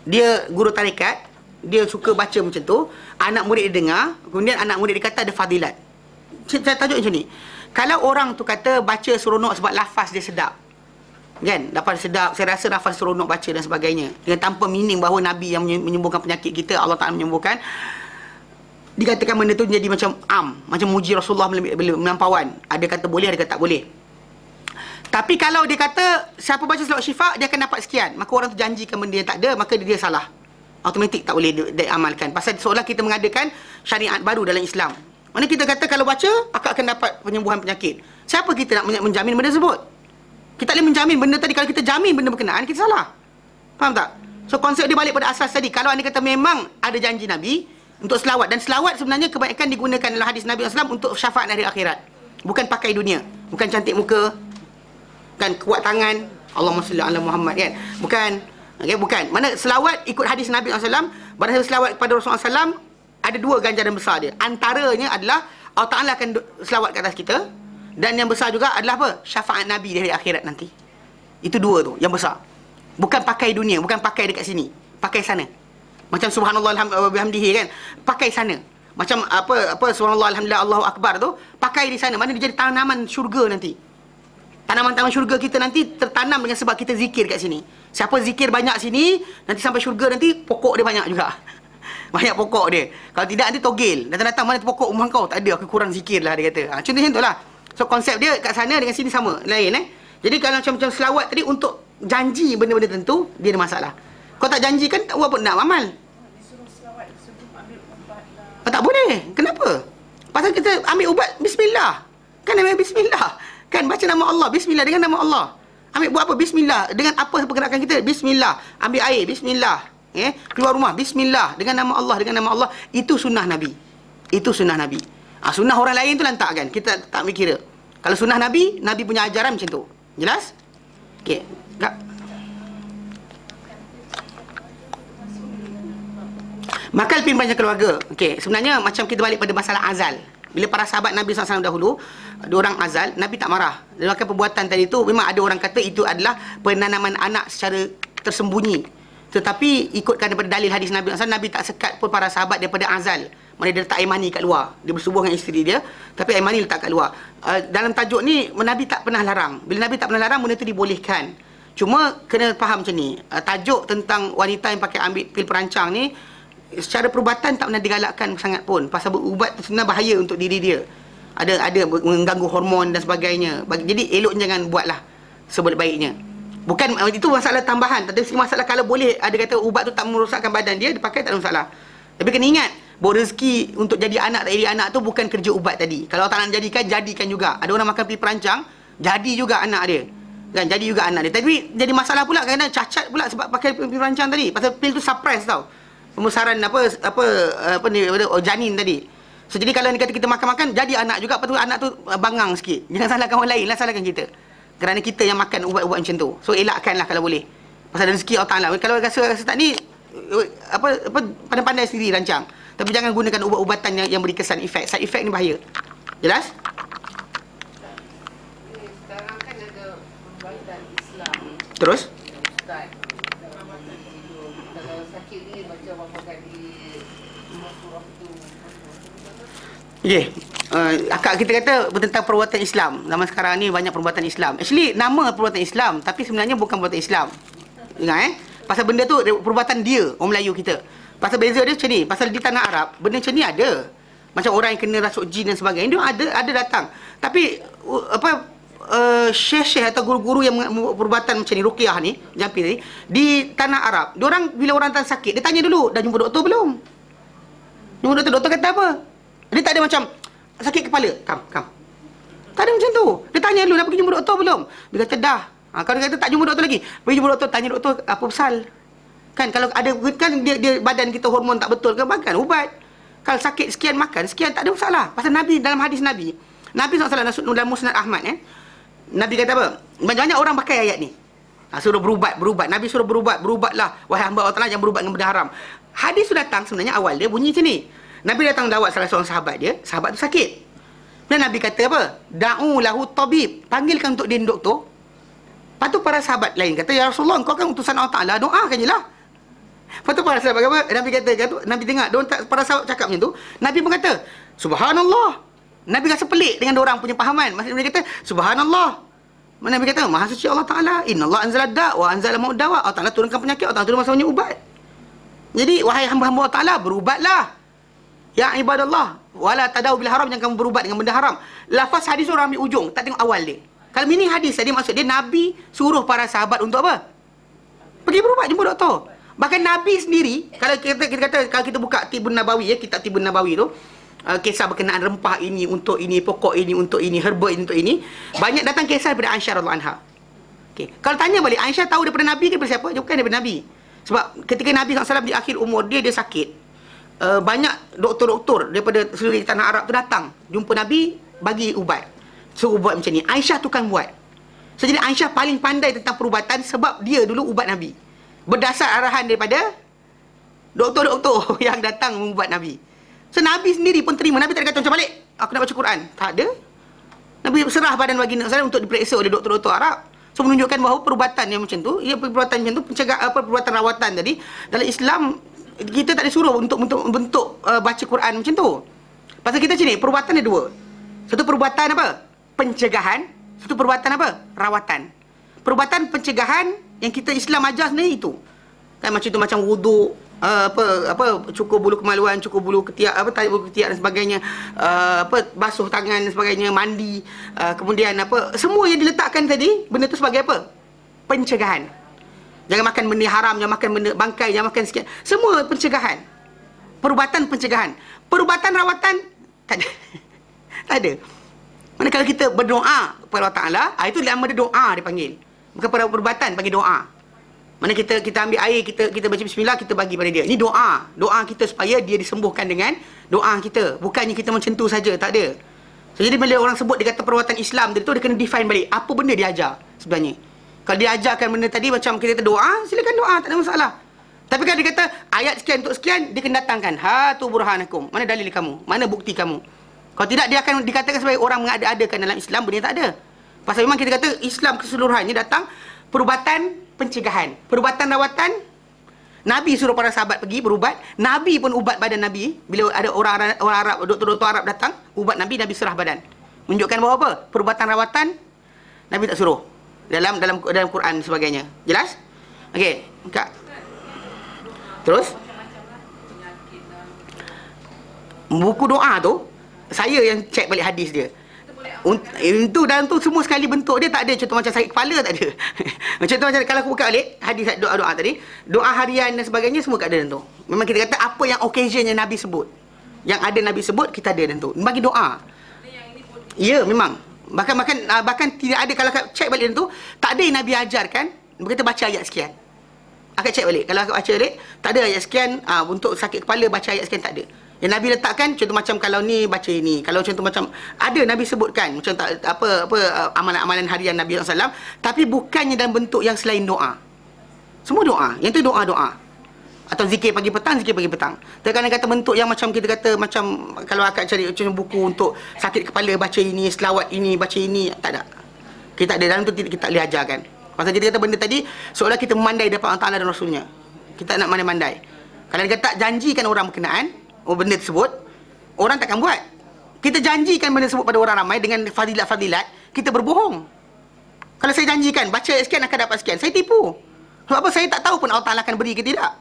A: Dia guru tarekat, dia suka baca macam tu, anak murid dia dengar, kemudian anak murid dia kata ada fadilat. Saya tajuk macam ni. Kalau orang tu kata baca seronok sebab lafaz dia sedap, kan, lafaz sedap, saya rasa lafaz seronok baca dan sebagainya, dengan tanpa meaning bahawa Nabi yang menyembuhkan penyakit kita, Allah Ta'ala menyembuhkan, dikatakan benda tu jadi macam macam muji Rasulullah melampauan. Ada kata boleh, ada kata tak boleh. Tapi kalau dia kata siapa baca selawat syifa dia akan dapat sekian, maka orang tu janjikan benda yang tak ada, maka dia salah. Automatik tak boleh diamalkan. Pasal seolah kita mengadakan syariat baru dalam Islam. Mana kita kata kalau baca akan dapat penyembuhan penyakit. Siapa kita nak menjamin benda tersebut? Kita tak boleh menjamin benda tadi. Kalau kita jamin benda berkenaan, kita salah. Faham tak? So konsep dia balik pada asas tadi. Kalau anda kata memang ada janji Nabi untuk selawat, dan selawat sebenarnya kebanyakan digunakan dalam hadis Nabi SAW untuk syafaat hari akhirat. Bukan pakai dunia. Bukan cantik muka, kan kuat tangan, Allahumma salli ala Muhammad, kan? Bukan. Okey, bukan. Mana selawat ikut hadis Nabi SAW, berdasarkan selawat kepada Rasulullah SAW, ada 2 ganjaran besar dia. Antaranya adalah Allah Ta'ala akan selawat ke atas kita, dan yang besar juga adalah apa? Syafaat Nabi di hari akhirat nanti. Itu 2 tu, yang besar. Bukan pakai dunia, bukan pakai dekat sini. Pakai sana. Macam subhanallah alhamdulillah kan? Pakai sana. Macam apa subhanallah alhamdulillah Allahu akbar tu, pakai di sana. Mana dia jadi tanaman syurga nanti. Tanaman-tanaman syurga kita nanti tertanam dengan sebab kita zikir kat sini. Siapa zikir banyak sini, nanti sampai syurga nanti pokok dia banyak juga. Banyak pokok dia. Kalau tidak nanti togel. Datang-datang mana tu pokok rumah kau? Tak ada, aku kurang zikir lah dia kata. Contoh macam tu lah. So konsep dia kat sana dengan sini sama. Lain Jadi kalau macam selawat tadi untuk janji benda-benda tentu, dia ada masalah. Kau tak janji kan, tak apa nak amal. Tak boleh. Kenapa? Pasal kita ambil ubat bismillah. Kan ambil bismillah. Kan baca nama Allah, bismillah dengan nama Allah. Ambil buat apa? Bismillah. Dengan apa pergerakan kita? Bismillah. Ambil air, bismillah. Keluar rumah, bismillah. Dengan nama Allah, dengan nama Allah. Itu sunnah Nabi. Itu sunnah Nabi. Sunnah orang lain tu lantak kan. Kita tak ambil kira. Kalau sunnah Nabi, Nabi punya ajaran macam tu. Jelas? Okey. Tak? Makal pimpinan keluarga. Okey, sebenarnya macam kita balik pada masalah azal. Bila para sahabat Nabi SAW dahulu, diorang azal, Nabi tak marah. Dia melakukan perbuatan tadi tu, memang ada orang kata itu adalah penanaman anak secara tersembunyi. Tetapi ikutkan daripada dalil hadis Nabi SAW, Nabi tak sekat pun para sahabat daripada azal. Maksudnya dia letak air mani kat luar. Dia bersubuh dengan isteri dia, tapi air mani letak kat luar. Dalam tajuk ni, Nabi tak pernah larang. Bila Nabi tak pernah larang, benda tu dibolehkan. Cuma kena faham macam ni. Tajuk tentang wanita yang pakai ambil pil perancang ni, secara perubatan tak pernah digalakkan sangat pun. Pasal ubat tu sebenarnya bahaya untuk diri dia. Ada mengganggu hormon dan sebagainya. Jadi elok jangan buatlah sebaik-baiknya. Bukan itu masalah tambahan, tapi masalah kalau boleh ada kata ubat tu tak merosakkan badan dia, dipakai tak ada masalah. Tapi kena ingat, bahawa rezeki untuk jadi anak tak jadi anak tu bukan kerja ubat tadi. Kalau tak nak jadikan, jadikan juga. Ada orang makan pil perancang, jadi juga anak dia. Kan, jadi juga anak dia. Tapi jadi masalah pula kerana cacat pula sebab pakai pil perancang tadi. Pasal pil tu suppress tau. Pembesaran janin tadi. So jadi kalau kata kita makan-makan, jadi anak juga, lepas tu anak tu bangang sikit. Jangan salahkan orang lain lah, salahkan kita. Kerana kita yang makan ubat-ubat macam tu. So elakkanlah kalau boleh. Pasal rezeki Allah Ta'ala. Kalau rasa tak ni, pandai-pandai sendiri rancang. Tapi jangan gunakan ubat-ubatan yang beri kesan efek. Side efek ni bahaya. Jelas?
B: Sekarang kan ada perubatan Islam.
A: Terus?
B: Ustaz, perubatan tidur. Kalau sakit ni macam apa kali surah tu.
A: Yeah. Akak kita kata tentang perbuatan Islam. Zaman sekarang ni banyak perbuatan Islam. Actually nama perbuatan Islam, tapi sebenarnya bukan perbuatan Islam. Ingat pasal benda tu perbuatan dia, orang Melayu kita. Pasal beza dia macam ni. Pasal di tanah Arab benda macam ni ada. Macam orang yang kena rasuk jin dan sebagainya, dia ada datang. Tapi syekh-syekh atau guru-guru yang perbuatan macam ni, ruqyah ni, jampi tadi, di tanah Arab, diorang bila orang datang sakit, dia tanya dulu, dah jumpa doktor belum? Jumpa doktor kata apa? Dia tak ada macam sakit kepala, kam. Tak ada macam tu. Dia tanya dulu, dah pergi jumpa doktor belum? Dia kata dah. Kalau dia kata tak jumpa doktor lagi, pergi jumpa doktor, tanya doktor apa pasal. Kan kalau ada kan dia badan kita hormon tak betul ke, makan ubat. Kalau sakit sekian makan sekian, tak ada masalah. Pasal Nabi dalam hadis Nabi SAW dalam Musnad Ahmad Nabi kata apa? Banyak orang pakai ayat ni. Suruh berubat. Nabi suruh berubatlah wahai hamba Allah Ta'ala yang berubat dengan benda haram. Hadis tu datang sebenarnya awal dia bunyi macam ni. Nabi datang dawat salah seorang sahabat dia, sahabat tu sakit. Dan Nabi kata apa? Da'u lahu tabib. Panggilkan untuk dia doktor. Lepas tu para sahabat lain kata, ya Rasulullah, engkau kan utusan Allah Ta'ala, doakan je lah. Lepas tu para sahabat apa? Nabi kata, Nabi dengar, para sahabat cakap macam tu. Nabi pun kata, Subhanallah. Nabi rasa pelik dengan orang punya pahaman. Maksudnya dia kata, Subhanallah. Nabi kata, Maha suci Allah Ta'ala. Inna Allah anzala da' wa anzala ma'udawa. Allah Ta'ala turunkan penyakit, Allah Ta'ala turun masalahnya ubat. Jadi, wahai hamba-hamba Allah Ta'ala, berubatlah. Ya ibadallah, wala tadau bil haram, jangan kamu berubat dengan benda haram. Lafaz hadis orang ambil ujung, tak tengok awal dia. Kalau meaning hadis tadi maksud dia Nabi suruh para sahabat untuk apa? Pergi berubat, jumpa doktor. Bahkan Nabi sendiri, kalau kita kata kalau kita buka Tibun Nabawi kitab Tibun Nabawi tu, kisah berkenaan rempah ini untuk ini, pokok ini untuk ini, herba ini untuk ini, banyak datang kisah daripada Aisyah radhiyallahu anha. Okey, kalau tanya balik, Aisyah tahu daripada Nabi ke daripada siapa? Dia bukan daripada Nabi. Sebab ketika Nabi SAW di akhir umur dia sakit. Banyak doktor-doktor daripada seluruh tanah Arab tu datang jumpa Nabi, bagi ubat. So ubat macam ni, Aisyah tukang buat. So jadi Aisyah paling pandai tentang perubatan sebab dia dulu ubat Nabi, berdasar arahan daripada doktor-doktor yang datang mengubat Nabi. So Nabi sendiri pun terima. Nabi tak ada kata macam balik, aku nak baca Quran. Tak ada. Nabi serah badan baginda SAW untuk diperiksa oleh doktor-doktor Arab. So menunjukkan bahawa perubatan yang macam tu, perubatan macam tu, perubatan rawatan tadi dalam Islam, kita tak disuruh untuk bentuk baca Quran macam tu. Pasal kita sini perubatan ada dua. Satu perubatan apa? Pencegahan. Satu perubatan apa? Rawatan. Perubatan pencegahan yang kita Islam ajar sendiri itu. Kan macam tu, macam wuduk, cukur bulu kemaluan, cukur bulu ketiak, tarik bulu ketiak dan sebagainya, basuh tangan dan sebagainya, mandi, kemudian semua yang diletakkan tadi, benda tu sebagai apa? Pencegahan. Jangan makan benda haram, jangan makan benda bangkai, jangan makan sekian. Semua pencegahan. Perubatan pencegahan. Perubatan rawatan, tak ada. Tak ada. Mana kalau kita berdoa kepada Allah Ta'ala, itu nama dia doa dipanggil. Bukan perubatan, panggil doa. Mana kita ambil air, kita baca bismillah, kita bagi pada dia. Ini doa. Doa kita supaya dia disembuhkan dengan doa kita. Bukannya kita macam tu saja, tak ada. So, jadi bila orang sebut, dia kata perbuatan Islam, dia kena define balik. Apa benda dia ajar sebenarnya. Kalau dia ajarkan benda tadi macam kita kata doa, silakan doa, tak ada masalah. Tapi kalau dia kata ayat sekian untuk sekian, dia kena datangkan, ha tu burhanakum. Mana dalil kamu? Mana bukti kamu? Kalau tidak, dia akan dikatakan sebagai orang mengada-adakan dalam Islam, benda tak ada. Pasal memang kita kata Islam keseluruhannya datang perubatan pencegahan, perubatan rawatan. Nabi suruh para sahabat pergi berubat, Nabi pun ubat badan Nabi. Bila ada orang Arab, doktor-doktor Arab datang ubat Nabi, Nabi serah badan. Menunjukkan bahawa apa? Perubatan rawatan Nabi tak suruh. Dalam Quran dan sebagainya. Jelas? Okey, Kak. Terus buku doa tu saya yang cek balik hadis dia. Itu dalam tu semua sekali bentuk dia tak ada contoh macam sakit kepala, tak ada. Contoh macam kalau aku buka balik hadis doa-doa tadi, doa harian dan sebagainya semua tak ada dalam tu. Memang kita kata apa yang occasion yang Nabi sebut, yang ada Nabi sebut, kita ada dalam tu. Bagi doa. Ya, memang. Bahkan tidak ada, kalau cek balik dalam tu, tak ada yang Nabi ajarkan berkata baca ayat sekian. Akak cek balik. Kalau akak baca balik, tak ada ayat sekian untuk sakit kepala baca ayat sekian, tak ada. Yang Nabi letakkan contoh macam kalau ni baca ini, kalau contoh macam ada Nabi sebutkan macam amalan-amalan harian Nabi SAW, tapi bukannya dalam bentuk yang selain doa. Semua doa. Yang tu doa-doa. Atau zikir pagi petang, zikir pagi petang. Terkadang kata bentuk yang macam kita kata macam kalau akak cari macam buku untuk sakit kepala baca ini, selawat ini, baca ini, tak ada. Kita ada dalam tu, kita tak boleh ajarkan. Pasal kita kata benda tadi seolah kita memandai depan Allah Ta'ala dan Rasulnya. Kita nak mandai-mandai. Kalau dia kata tak janjikan orang berkenaan benda tersebut, orang takkan buat. Kita janjikan benda tersebut pada orang ramai dengan fadilat-fadilat, kita berbohong. Kalau saya janjikan baca sekian akan dapat sekian, saya tipu. Sebab apa? Saya tak tahu pun Allah Ta'ala akan beri ke tidak.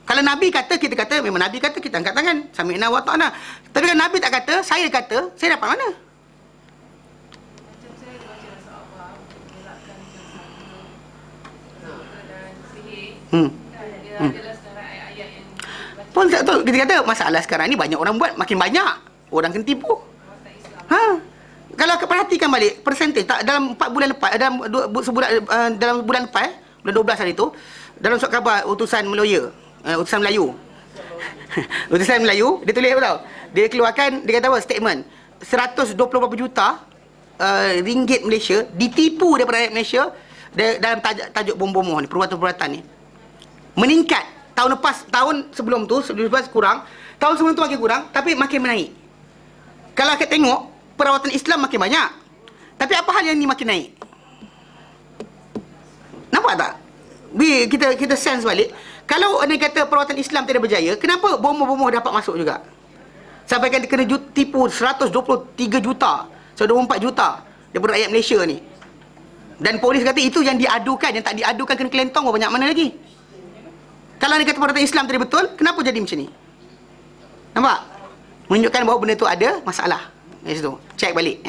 A: Kalau Nabi kata, kita kata memang Nabi kata, kita angkat tangan, sami'na wa ta'na. Tapi kalau Nabi tak kata, saya dapat mana?
B: Macam saya baca rasa Allah, mengelakkan jasa dan sihir. Dia adalah sekarang ayat-ayat yang
A: Pun tak tahu, kita kata masalah sekarang ni banyak orang buat, makin banyak orang kena tipu. Kalau aku perhatikan balik persentage tak, dalam 4 bulan lepas, dalam bulan lepas, bulan 12 hari tu, dalam surat khabar utusan utusan Melayu utusan Melayu, dia tulis apa tau, dia keluarkan, dia kata apa, statement 120 berapa juta ringgit Malaysia ditipu daripada rakyat Malaysia dalam tajuk bom-bomoh ni, perubatan-perubatan ni meningkat. Tahun lepas, tahun sebelum tu kurang, tahun sebelum tu makin kurang, tapi makin menaik. Kalau kita tengok perawatan Islam makin banyak, tapi apa hal yang ni makin naik? Nampak tak? Kita sense balik. Kalau anda kata perawatan Islam tidak berjaya, kenapa bomoh-bomoh dapat masuk juga? Sampai kan dia kena tipu 123 juta, 124 juta daripada rakyat Malaysia ni. Dan polis kata itu yang diadukan, yang tak diadukan kena kelentong banyak mana lagi. Kalau anda kata perawatan Islam tadi betul, kenapa jadi macam ni? Nampak? Menunjukkan bahawa benda tu ada masalah. Dari situ. Cek balik.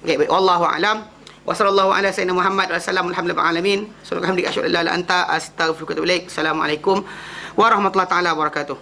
A: Okay, baik. Wallahu a'lam. Wa sallallahu ala sayyidina Muhammad wa sallam alhamdulillah alamin. Subhanaka hamdika asyhadu an la ilaha illa anta astaghfiruka wa atubu ilaik. Assalamualaikum warahmatullahi taala wabarakatuh.